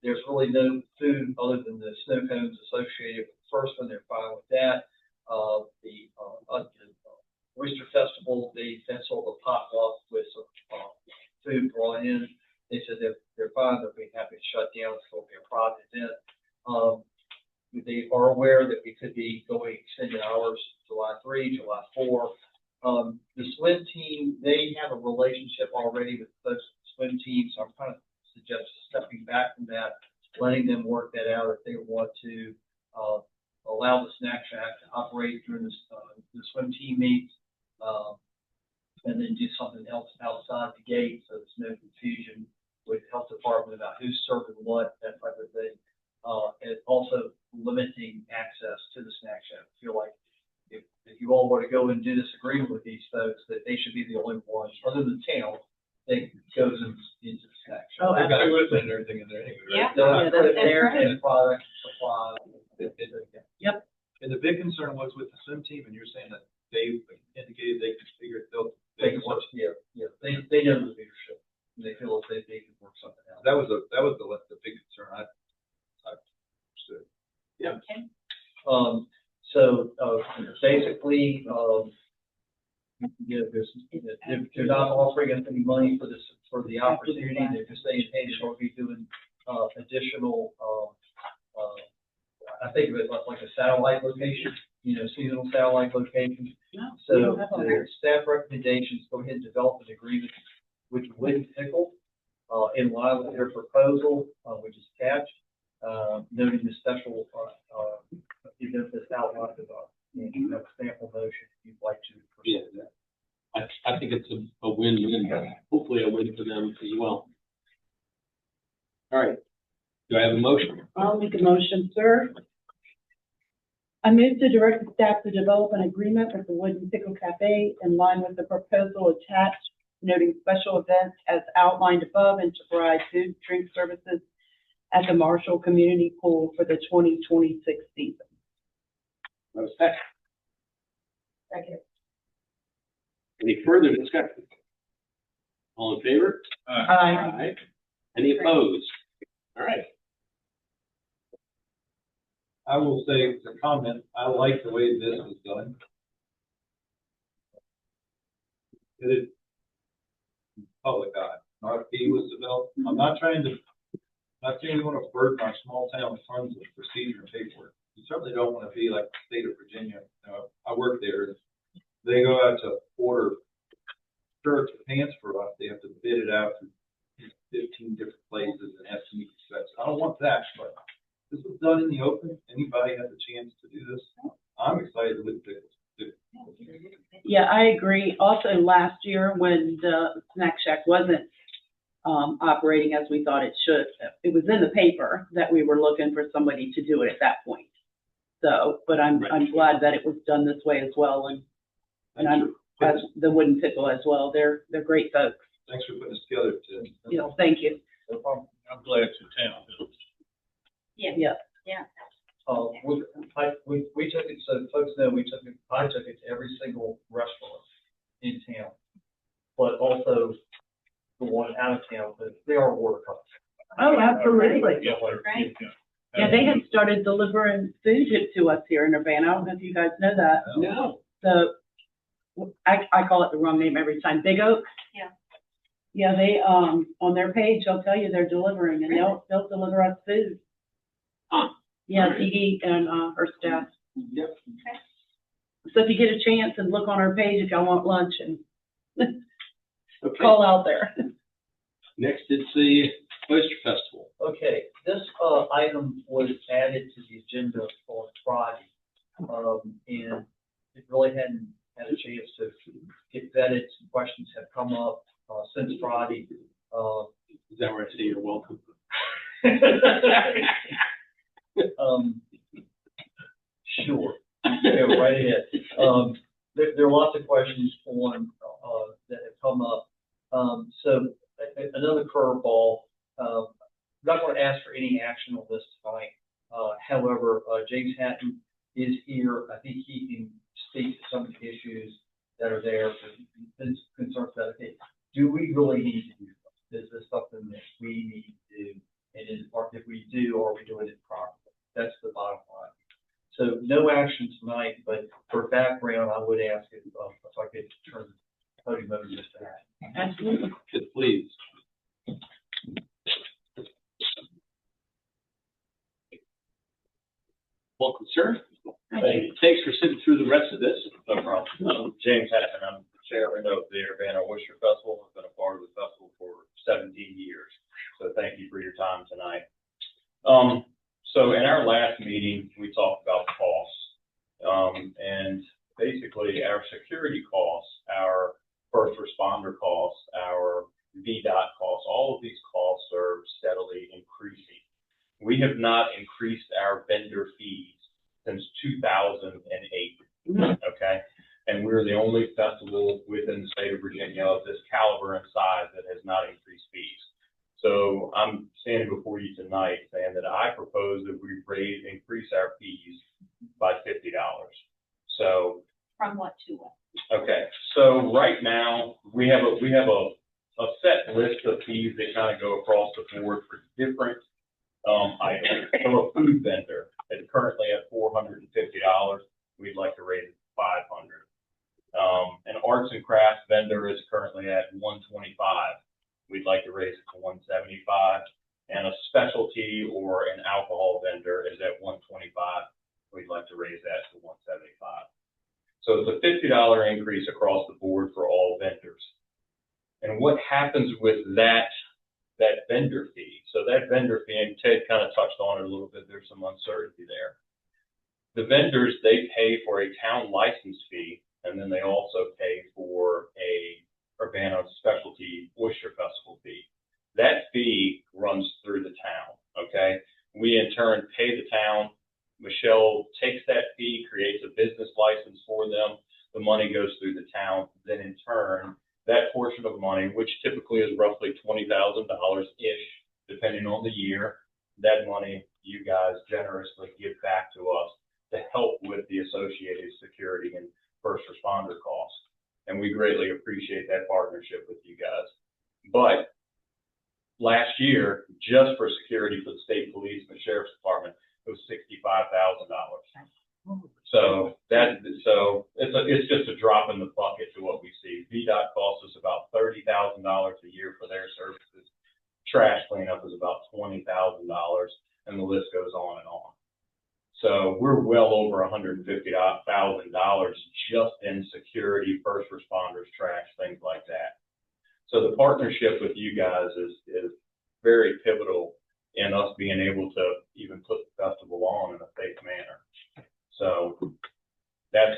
[SPEAKER 3] There's really no food other than the snow cones associated with the first one. They're fine with that. The Oyster Festival, that's all the potluck with some food brought in. They said they're fine. They'll be happy to shut down. It's going to be a private event. They are aware that we could be going extended hours, July 3, July 4. The swim team, they have a relationship already with those swim teams. So I'm kind of suggest stepping back from that, letting them work that out if they want to allow the snack shack to operate during the swim team meets, and then do something else outside the gate so there's no confusion with the health department about who's serving what, that type of thing. And also limiting access to the snack shack. I feel like if you all were to go and do this agreement with these folks, that they should be the only ones, other than the town, that goes into the snack shack.
[SPEAKER 2] Oh,
[SPEAKER 8] They've got equipment and everything in there anyway, right?
[SPEAKER 6] Yeah.
[SPEAKER 2] Yeah, that's there.
[SPEAKER 8] And product, supply.
[SPEAKER 2] Yep.
[SPEAKER 8] And the big concern was with the swim team, and you're saying that they indicated they could figure it,
[SPEAKER 3] They can work, they know the leadership, and they feel that they can work something out.
[SPEAKER 8] That was the big concern I understood.
[SPEAKER 4] Yeah.
[SPEAKER 12] Okay.
[SPEAKER 3] So basically, they're not offering us any money for the opportunity. They're just saying, hey, they're going to be doing additional, I think of it like a satellite location, seasonal satellite location.
[SPEAKER 2] No, we
[SPEAKER 3] So
[SPEAKER 2] don't have all
[SPEAKER 3] their staff recommendations, go ahead and develop an agreement with Wood Pickle, in line with their proposal, which is attached, noting the special, event that's outlined above. And you have a sample motion if you'd like to proceed with that.
[SPEAKER 4] I think it's a win-win, hopefully a win for them as well. All right. Do I have a motion?
[SPEAKER 2] I'll make a motion, sir. I move to direct the staff to develop an agreement with the Wooden Pickle Cafe in line with the proposal attached, noting special events as outlined above and to provide food, drink services at the Marshall Community Pool for the 2026 season.
[SPEAKER 4] No second.
[SPEAKER 6] Second.
[SPEAKER 4] Any further discussion? All in favor? Aye. Any opposed? All right.
[SPEAKER 8] I will say, the comment, I like the way this is done. It is public eye, RFP was developed. I'm not saying we want to burden our small town with tons of procedure and paperwork. You certainly don't want to be like the state of Virginia. I work there. They go out to order shirts or pants for us. They have to bid it out to 15 different places and have to meet specs. I don't want that, but this was done in the open. Anybody has a chance to do this. I'm excited with this.
[SPEAKER 2] Yeah, I agree. Also, last year when the snack shack wasn't operating as we thought it should, it was in the paper that we were looking for somebody to do it at that point. So, but I'm glad that it was done this way as well, and I'm the Wooden Pickle as well. They're great folks.
[SPEAKER 8] Thanks for putting this together.
[SPEAKER 2] You know, thank you.
[SPEAKER 8] No problem.
[SPEAKER 5] I'm glad it's a town.
[SPEAKER 12] Yeah.
[SPEAKER 2] Yeah.
[SPEAKER 12] Yeah.
[SPEAKER 3] We took it, so folks know, I took it to every single restaurant in town, but also the one out of town, but they are water cups.
[SPEAKER 2] Oh, absolutely.
[SPEAKER 5] Yeah,
[SPEAKER 12] Right.
[SPEAKER 2] Yeah, they had started delivering food to us here in Urbanna. I don't know if you guys know that.
[SPEAKER 4] No.
[SPEAKER 2] I call it the wrong name every time. Big Oak.
[SPEAKER 12] Yeah.
[SPEAKER 2] Yeah, they on their page they'll tell you they're delivering, and they'll deliver us food. Yeah, Dee Dee and her staff.
[SPEAKER 4] Yep.
[SPEAKER 2] So if you get a chance and look on our page if y'all want lunch and
[SPEAKER 4] Okay.
[SPEAKER 2] call out there.
[SPEAKER 4] Next is the Oyster Festival.
[SPEAKER 3] Okay, this item was added to the agenda on Friday, and it really hadn't had a chance to get vetted. Some questions have come up since Friday.
[SPEAKER 4] Is that where I say you're welcome?
[SPEAKER 3] Sure, go right ahead. There are lots of questions on that have come up. So another curveball. I'm not going to ask for any action on this tonight. However, James Hatton is here. I think he can speak to some of the issues that are there. Concerns about, okay, do we really need to do this? Is this something that we need to do? And if we do, are we doing it properly? That's the bottom line. So no action tonight, but for background, I would ask if I could turn the podium over to Mr. Hatton.
[SPEAKER 2] Absolutely.
[SPEAKER 4] Good, please. Welcome, sir. Thanks for sitting through the rest of this.
[SPEAKER 13] No problem. James Hatton, I'm chairman of the Urbanna Oyster Festival. I've been a part of the festival for 17 years. So thank you for your time tonight. So in our last meeting, we talked about costs. And basically our security costs, our first responder costs, our VDOT costs, all of these costs are steadily increasing. We have not increased our vendor fees since 2008, okay? And we're the only festival within the state of Virginia of this caliber and size that has not increased fees. So I'm standing before you tonight saying that I propose that we increase our fees by $50. So
[SPEAKER 12] From what to what?
[SPEAKER 13] okay, so right now we have a set list of fees that kind of go across the board for different items. So a food vendor is currently at $450. We'd like to raise it to $500. An arts and crafts vendor is currently at $125. We'd like to raise it to $175. And a specialty or an alcohol vendor is at $125. We'd like to raise that to $175. So it's a $50 increase across the board for all vendors. And what happens with that vendor fee? So that vendor fee, and Ted kind of touched on it a little bit, there's some uncertainty there. The vendors, they pay for a town license fee, and then they also pay for a Urbanna Specialty Oyster Festival fee. That fee runs through the town, okay? We in turn pay the town. Michelle takes that fee, creates a business license for them. The money goes through the town. Then in turn, that portion of money, which typically is roughly $20,000-ish, depending on the year, that money you guys generously give back to us to help with the associated security and first responder costs. And we greatly appreciate that partnership with you guys. But last year, just for security for the state police and the sheriff's department, it was $65,000. So it's just a drop in the bucket to what we see. VDOT costs us about $30,000 a year for their services. Trash cleanup is about $20,000, and the list goes on and on. So we're well over $150,000 just in security, first responders, trash, things like that. So the partnership with you guys is very pivotal in us being able to even put the festival on in a safe manner. So that's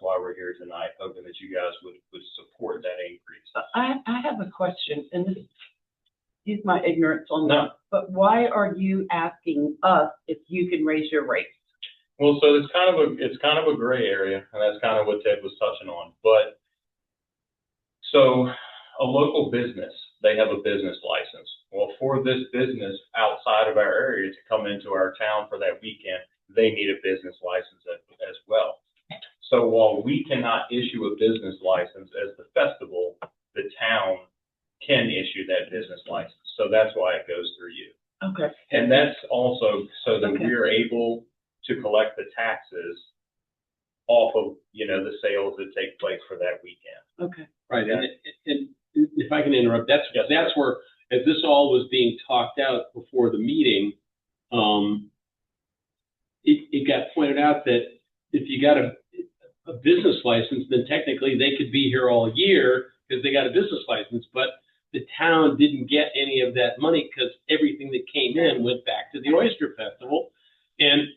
[SPEAKER 13] why we're here tonight, hoping that you guys would support that increase.
[SPEAKER 2] I have a question, and this is my ignorance on that, but why are you asking us if you can raise your rates?
[SPEAKER 13] Well, so it's kind of a gray area, and that's kind of what Ted was touching on. But so a local business, they have a business license. Well, for this business outside of our area to come into our town for that weekend, they need a business license as well. So while we cannot issue a business license as the festival, the town can issue that business license. So that's why it goes through you.
[SPEAKER 2] Okay.
[SPEAKER 13] And that's also so that we're able to collect the taxes off of, the sales that take place for that weekend.
[SPEAKER 2] Okay.
[SPEAKER 4] Right, and if I can interrupt, that's where, as this all was being talked out before the meeting, it got pointed out that if you got a business license, then technically they could be here all year because they got a business license, but the town didn't get any of that money because everything that came in went back to the Oyster Festival. And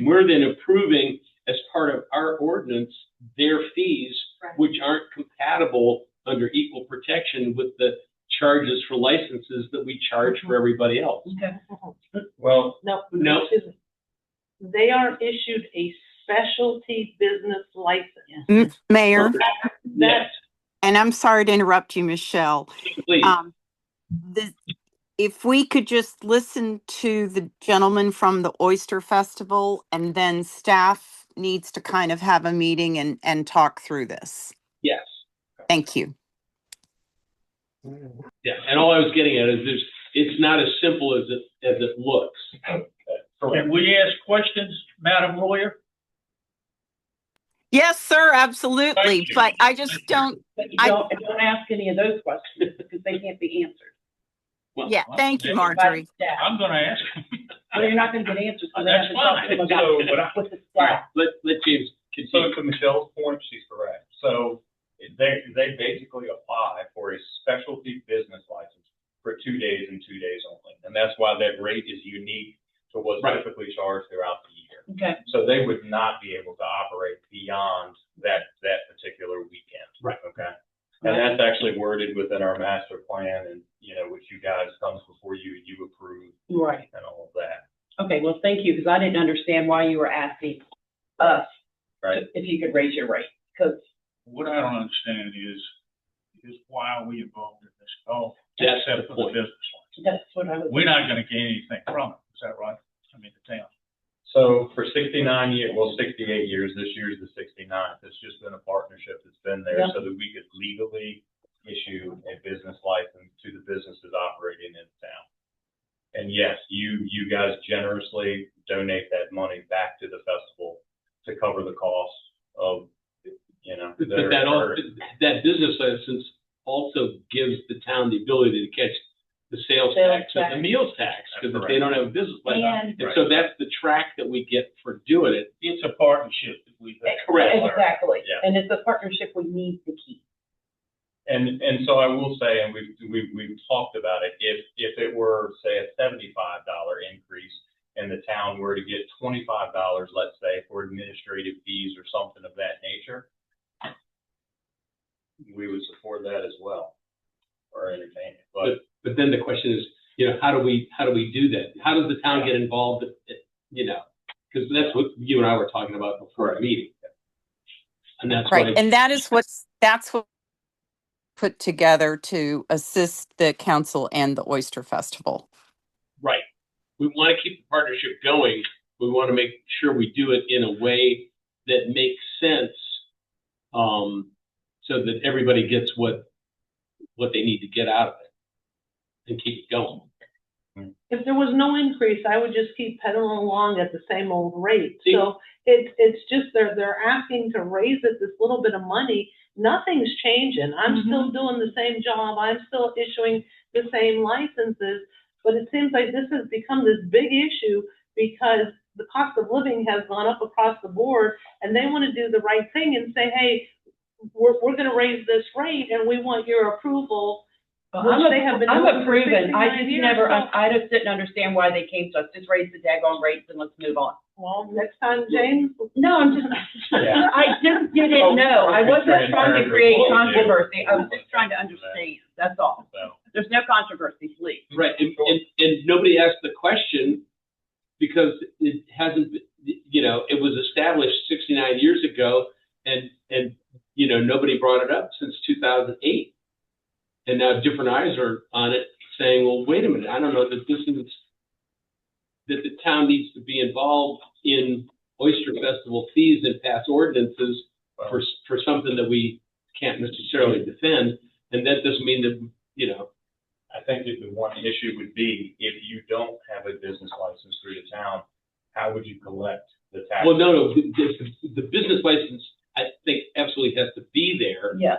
[SPEAKER 4] we're then approving, as part of our ordinance, their fees, which aren't compatible under equal protection with the charges for licenses that we charge for everybody else.
[SPEAKER 2] Okay.
[SPEAKER 13] Well,
[SPEAKER 4] No.
[SPEAKER 9] Excuse me. They are issued a specialty business license.
[SPEAKER 10] Mayor,
[SPEAKER 4] Yes,
[SPEAKER 10] and I'm sorry to interrupt you, Michelle.
[SPEAKER 4] please.
[SPEAKER 10] If we could just listen to the gentleman from the Oyster Festival, and then staff needs to kind of have a meeting and talk through this.
[SPEAKER 4] Yes.
[SPEAKER 10] Thank you.
[SPEAKER 4] Yeah, and all I was getting at is it's not as simple as it looks.
[SPEAKER 5] Can we ask questions, Madam Lawyer?
[SPEAKER 10] Yes, sir, absolutely.
[SPEAKER 5] Thank you.
[SPEAKER 10] But I just don't.
[SPEAKER 2] But you don't ask any of those questions because they can't be answered.
[SPEAKER 4] Well,
[SPEAKER 10] Yeah, thank you, Marjorie.
[SPEAKER 5] I'm gonna ask.
[SPEAKER 2] Well, you're not going to get answers. So
[SPEAKER 5] That's fine.
[SPEAKER 2] with the staff.
[SPEAKER 4] let James continue.
[SPEAKER 13] so to Michelle's point, she's correct. So they basically apply for a specialty business license for 2 days and 2 days only. And that's why that rate is unique to what's typically charged throughout the year.
[SPEAKER 2] Okay.
[SPEAKER 13] So they would not be able to operate beyond that particular weekend.
[SPEAKER 4] Right.
[SPEAKER 13] Okay. And that's actually worded within our master plan, and which you guys comes before you approve
[SPEAKER 2] Right.
[SPEAKER 13] and all of that.
[SPEAKER 2] Okay. Well, thank you, because I didn't understand why you were asking us if you could raise your rate. Because
[SPEAKER 5] What I don't understand is why are we involved in this? Oh,
[SPEAKER 4] That's
[SPEAKER 5] except
[SPEAKER 4] the
[SPEAKER 5] for the
[SPEAKER 4] point.
[SPEAKER 5] business license.
[SPEAKER 2] that's what I was.
[SPEAKER 5] We're not gonna gain anything from it. Is that right? I mean, the town.
[SPEAKER 13] So for 69 years, well, 68 years, this year's the 69th. It's just been a partnership that's been there so that we could legally issue a business license to the businesses operating in town. And yes, you guys generously donate that money back to the festival to cover the costs of,
[SPEAKER 4] But that business license also gives the town the ability to catch the sales tax and the meals tax, because if they don't have a business license. And so that's the track that we get for doing it.
[SPEAKER 5] It's a partnership that we've had.
[SPEAKER 4] Correct.
[SPEAKER 2] Exactly.
[SPEAKER 13] Yeah.
[SPEAKER 2] And it's a partnership we need to keep.
[SPEAKER 13] And so I will say, and we've talked about it, if it were, say, a $75 increase and the town were to get $25, let's say, for administrative fees or something of that nature, we would support that as well, or entertain it.
[SPEAKER 4] But then the question is, how do we do that? How does the town get involved? Because that's what you and I were talking about before our meeting. And that's
[SPEAKER 10] Right. And that's what put together to assist the council and the Oyster Festival.
[SPEAKER 4] Right. we want to keep the partnership going. We want to make sure we do it in a way that makes sense, so that everybody gets what they need to get out of it and keep it going.
[SPEAKER 9] If there was no increase, I would just keep pedaling along at the same old rate.
[SPEAKER 4] See-
[SPEAKER 9] So it's just they're asking to raise it this little bit of money. Nothing's changing. I'm still doing the same job. I'm still issuing the same licenses. But it seems like this has become this big issue because the cost of living has gone up across the board, and they want to do the right thing and say, hey, we're going to raise this rate, and we want your approval. Which they have been
[SPEAKER 2] I'm
[SPEAKER 9] doing for
[SPEAKER 2] approving. I
[SPEAKER 9] 69
[SPEAKER 2] just
[SPEAKER 9] years,
[SPEAKER 2] never,
[SPEAKER 9] so-
[SPEAKER 2] I just didn't understand why they came to us. Just raise the daggone rates and let's move on.
[SPEAKER 9] Well, next time, James.
[SPEAKER 2] No, I'm just,
[SPEAKER 13] Yeah.
[SPEAKER 2] I just didn't know. I wasn't trying to create controversy. I was just trying to understand. That's all.
[SPEAKER 13] So,
[SPEAKER 2] There's no controversy, please.
[SPEAKER 4] Right, and nobody asked the question because it hasn't, it was established 69 years ago, and nobody brought it up since 2008. And now different eyes are on it saying, well, wait a minute, I don't know that that the town needs to be involved in Oyster Festival fees and pass ordinances for something that we can't necessarily defend. And that doesn't mean that,
[SPEAKER 13] I think that the one issue would be if you don't have a business license through the town, how would you collect the tax?
[SPEAKER 4] well, no, the business license, I think absolutely has to be there.
[SPEAKER 2] Yes.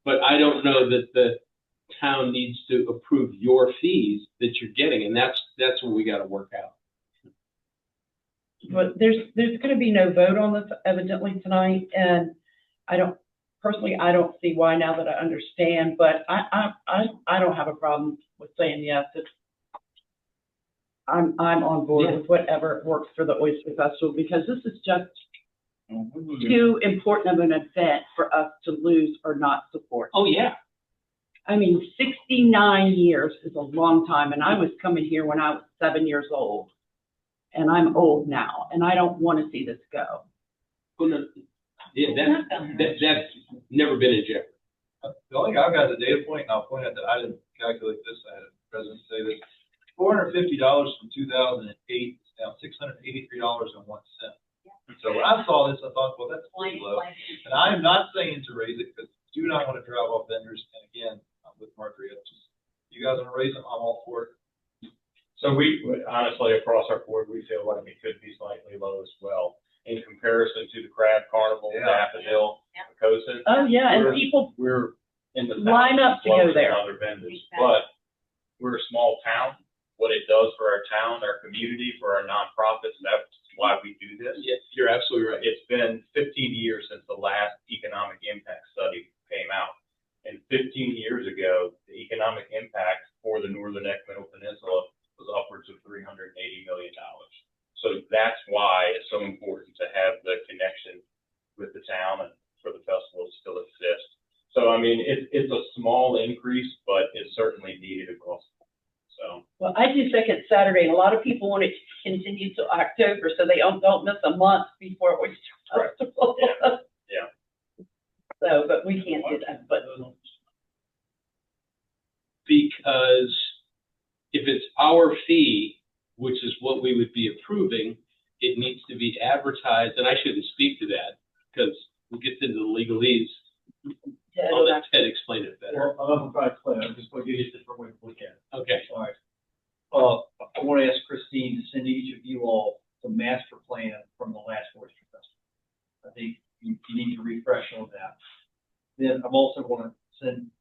[SPEAKER 4] But I don't know that the town needs to approve your fees that you're getting, and that's what we got to work out.
[SPEAKER 2] But there's going to be no vote on this evidently tonight, and I don't see why now that I understand, but I don't have a problem with saying yes. I'm on board with whatever works for the Oyster Festival, because this is just too important of an event for us to lose or not support.
[SPEAKER 4] Oh, yeah.
[SPEAKER 2] I mean, 69 years is a long time, and I was coming here when I was 7 years old, and I'm old now, and I don't want to see this go.
[SPEAKER 4] Well, no, yeah, that's never been in jeopardy.
[SPEAKER 8] The only thing I've got is a data point, and I'll point out that I didn't calculate this, I had a president say this. $450 from 2008 is now $683.01. So when I saw this, I thought, well, that's pretty low. And I'm not saying to raise it, because I do not want to drive off vendors. And again, I'm with Marjorie, you guys want to raise them, I'm all for it.
[SPEAKER 13] So we, honestly, across our board, we feel like it could be slightly low as well. In comparison to the Crab Carnival, Daffodil, Coast.
[SPEAKER 2] Oh, yeah, and people
[SPEAKER 13] We're in the
[SPEAKER 2] line up to go there.
[SPEAKER 13] Other vendors, but we're a small town. What it does for our town, our community, for our nonprofits, that's why we do this.
[SPEAKER 4] Yeah, you're absolutely right.
[SPEAKER 13] It's been 15 years since the last economic impact study came out. And 15 years ago, the economic impact for the Northern Neck Middle Peninsula was upwards of $380 million. So that's why it's so important to have the connection with the town and for the festival to still exist. So, I mean, it's a small increase, but it's certainly needed across the board. So.
[SPEAKER 2] Well, I do second Saturday, and a lot of people want it to continue till October, so they don't miss a month before Oyster Festival.
[SPEAKER 13] Yeah.
[SPEAKER 2] So, but we can't do that, but.
[SPEAKER 4] Because if it's our fee, which is what we would be approving, it needs to be advertised, and I shouldn't speak to that, because we'll get into the legalese. I'll let Ted explain it better.
[SPEAKER 11] Well, I'm going to explain. I'm just going to give you a different way to look at it.
[SPEAKER 4] Okay.
[SPEAKER 11] All right. I want to ask Christine to send each of you all the master plan from the last Oyster Festival. I think you need to refresh on that. Then I'm also going to send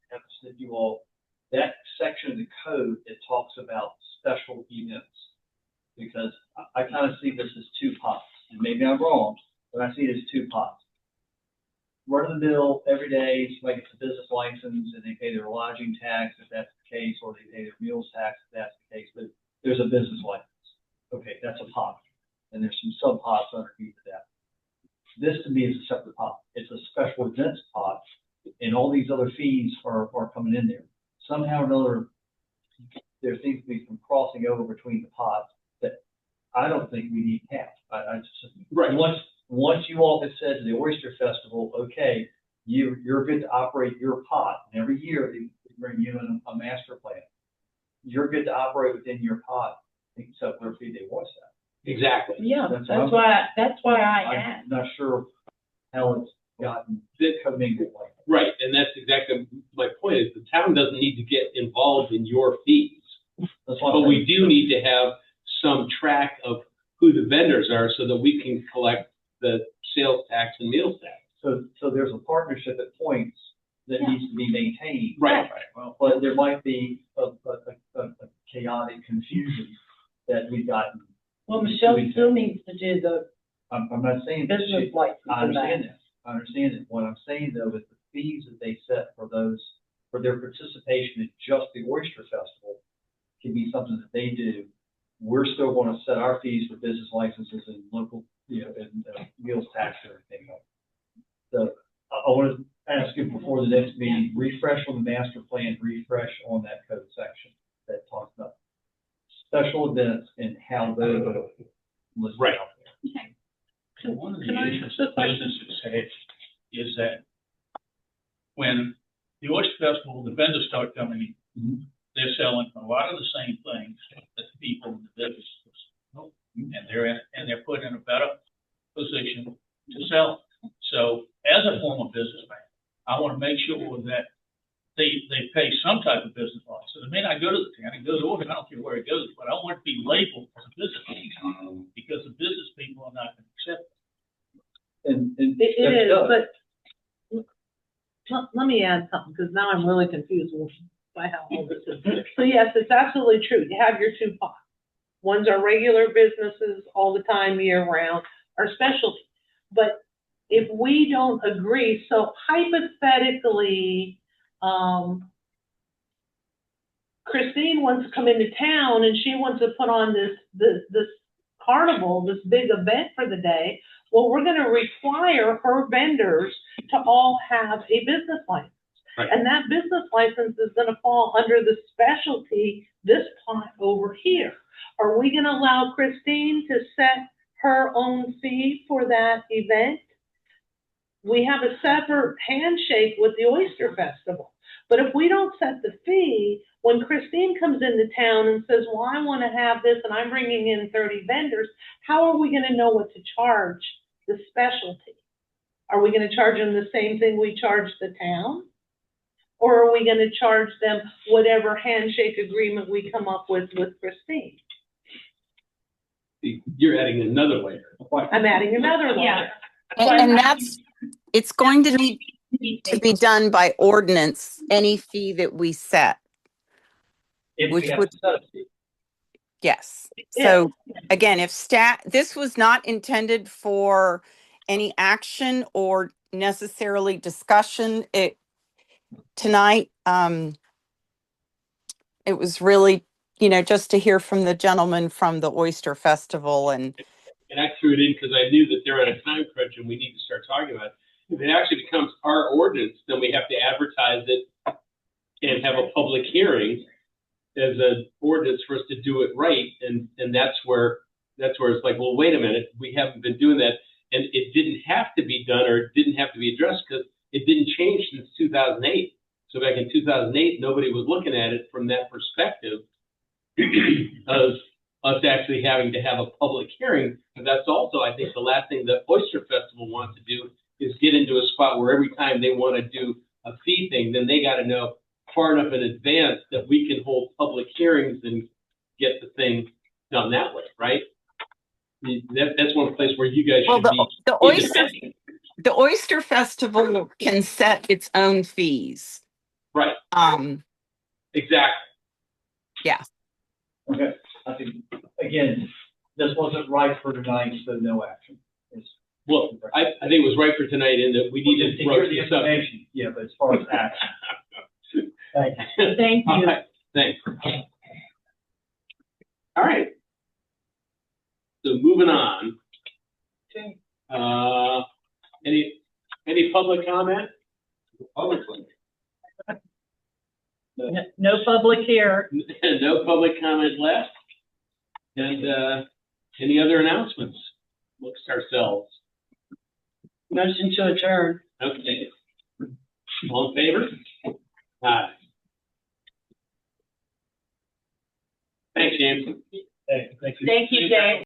[SPEAKER 11] you all that section of the code that talks about special events. Because I kind of see this as two pots. And maybe I'm wrong, but I see it as two pots. Run of the mill every day, somebody gets a business license and they pay their lodging tax if that's the case, or they pay their meals tax if that's the case, but there's a business license. Okay, that's a pot. And there's some sub pots underneath of that. This to me is a separate pot. It's a special events pot, and all these other fees are coming in there. Somehow or another, there seems to be some crossing over between the pots that I don't think we need to have. I just,
[SPEAKER 4] Right.
[SPEAKER 11] Once you all have said to the Oyster Festival, okay, you're good to operate your pot, and every year they bring you in a master plan. You're good to operate within your pot.
[SPEAKER 3] they can set whatever fee they want to set.
[SPEAKER 4] Exactly.
[SPEAKER 6] Yeah,
[SPEAKER 3] That's
[SPEAKER 6] that's why I asked.
[SPEAKER 3] I'm not sure how it's gotten commingled like that.
[SPEAKER 4] Right, and that's exactly my point, is the town doesn't need to get involved in your fees.
[SPEAKER 3] That's what
[SPEAKER 4] But
[SPEAKER 3] I'm
[SPEAKER 4] we
[SPEAKER 3] saying.
[SPEAKER 4] do need to have some track of who the vendors are so that we can collect the sales tax and meals tax.
[SPEAKER 3] So there's a partnership at points that
[SPEAKER 6] Yeah.
[SPEAKER 3] needs to be maintained.
[SPEAKER 4] Right.
[SPEAKER 3] Well, but there might be a chaotic confusion that we've gotten.
[SPEAKER 6] Well, Michelle still needs to do the
[SPEAKER 3] I'm not saying that
[SPEAKER 6] business
[SPEAKER 3] she,
[SPEAKER 6] license.
[SPEAKER 3] I
[SPEAKER 6] and that.
[SPEAKER 3] understand that. I understand it. What I'm saying though is the fees that they set for those, for their participation in just the Oyster Festival can be something that they do. We're still going to set our fees for business licenses and local, and meals tax and everything else. So I want to ask you before the next meeting, refresh on the master plan, refresh on that code section that talks about special events and how those are listed
[SPEAKER 4] Right.
[SPEAKER 3] out there.
[SPEAKER 5] One of the
[SPEAKER 9] Can I
[SPEAKER 5] issues
[SPEAKER 9] ask a
[SPEAKER 5] that businesses have is that when the Oyster Festival, the vendors start coming in, they're selling a lot of the same things that the people in the businesses, and they're put in a better position to sell. So as a former businessman, I want to make sure that they pay some type of business license. So it may not go to the town, it goes to Oregon, I don't care where it goes, but I want it to be labeled as a business, because the business people are not going to accept it.
[SPEAKER 3] And
[SPEAKER 9] It is, but let me add something, because now I'm really confused by how all this is. So yes, it's absolutely true. You have your two pots. Ones are regular businesses all the time, year round, are specialty. But if we don't agree, so hypothetically, Christine wants to come into town and she wants to put on this carnival, this big event for the day. Well, we're going to require her vendors to all have a business license.
[SPEAKER 4] Right.
[SPEAKER 9] And that business license is going to fall under the specialty, this pot over here. Are we going to allow Christine to set her own fee for that event? We have a separate handshake with the Oyster Festival. But if we don't set the fee, when Christine comes into town and says, well, I want to have this and I'm bringing in 30 vendors, how are we going to know what to charge the specialty? Are we going to charge them the same thing we charge the town? Or are we going to charge them whatever handshake agreement we come up with Christine?
[SPEAKER 4] You're adding another layer.
[SPEAKER 9] I'm adding another layer.
[SPEAKER 6] Yeah.
[SPEAKER 10] And it's going to need to be done by ordinance, any fee that we set.
[SPEAKER 3] if
[SPEAKER 10] Which
[SPEAKER 3] we have
[SPEAKER 10] would-
[SPEAKER 3] to set a fee.
[SPEAKER 10] Yes. So again, if this was not intended for any action or necessarily discussion, tonight, it was really, just to hear from the gentleman from the Oyster Festival and
[SPEAKER 4] I threw it in because I knew that they're on a time crunch and we need to start talking about it. If it actually becomes our ordinance, then we have to advertise it and have a public hearing as an ordinance for us to do it right. And that's where it's like, well, wait a minute, we haven't been doing that. And it didn't have to be done or it didn't have to be addressed because it didn't change since 2008. So back in 2008, nobody was looking at it from that perspective of us actually having to have a public hearing. And that's also, I think, the last thing the Oyster Festival wants to do is get into a spot where every time they want to do a fee thing, then they got to know far enough in advance that we can hold public hearings and get the thing done that way, right? That's one place where you guys should be.
[SPEAKER 10] The Oyster Festival can set its own fees.
[SPEAKER 4] Right. Exactly.
[SPEAKER 10] Yeah.
[SPEAKER 3] Okay, I think, again, this wasn't right for tonight, so no action.
[SPEAKER 4] Well, I think it was right for tonight in that we needed
[SPEAKER 3] to
[SPEAKER 4] to
[SPEAKER 3] hear
[SPEAKER 4] broach
[SPEAKER 3] the
[SPEAKER 4] this up.
[SPEAKER 3] information, yeah, but as far as action. Thank you.
[SPEAKER 6] Thank
[SPEAKER 4] All
[SPEAKER 6] you.
[SPEAKER 4] right, thanks. All right. So moving on.
[SPEAKER 3] Okay.
[SPEAKER 4] Any public comment?
[SPEAKER 6] No public here.
[SPEAKER 4] No public comment left. And any other announcements? Looks ourselves.
[SPEAKER 6] Motion to adjourn.
[SPEAKER 4] Okay. All in favor? Aye. Thanks, James.
[SPEAKER 11] Hey, thank you.
[SPEAKER 6] Thank you, Jay.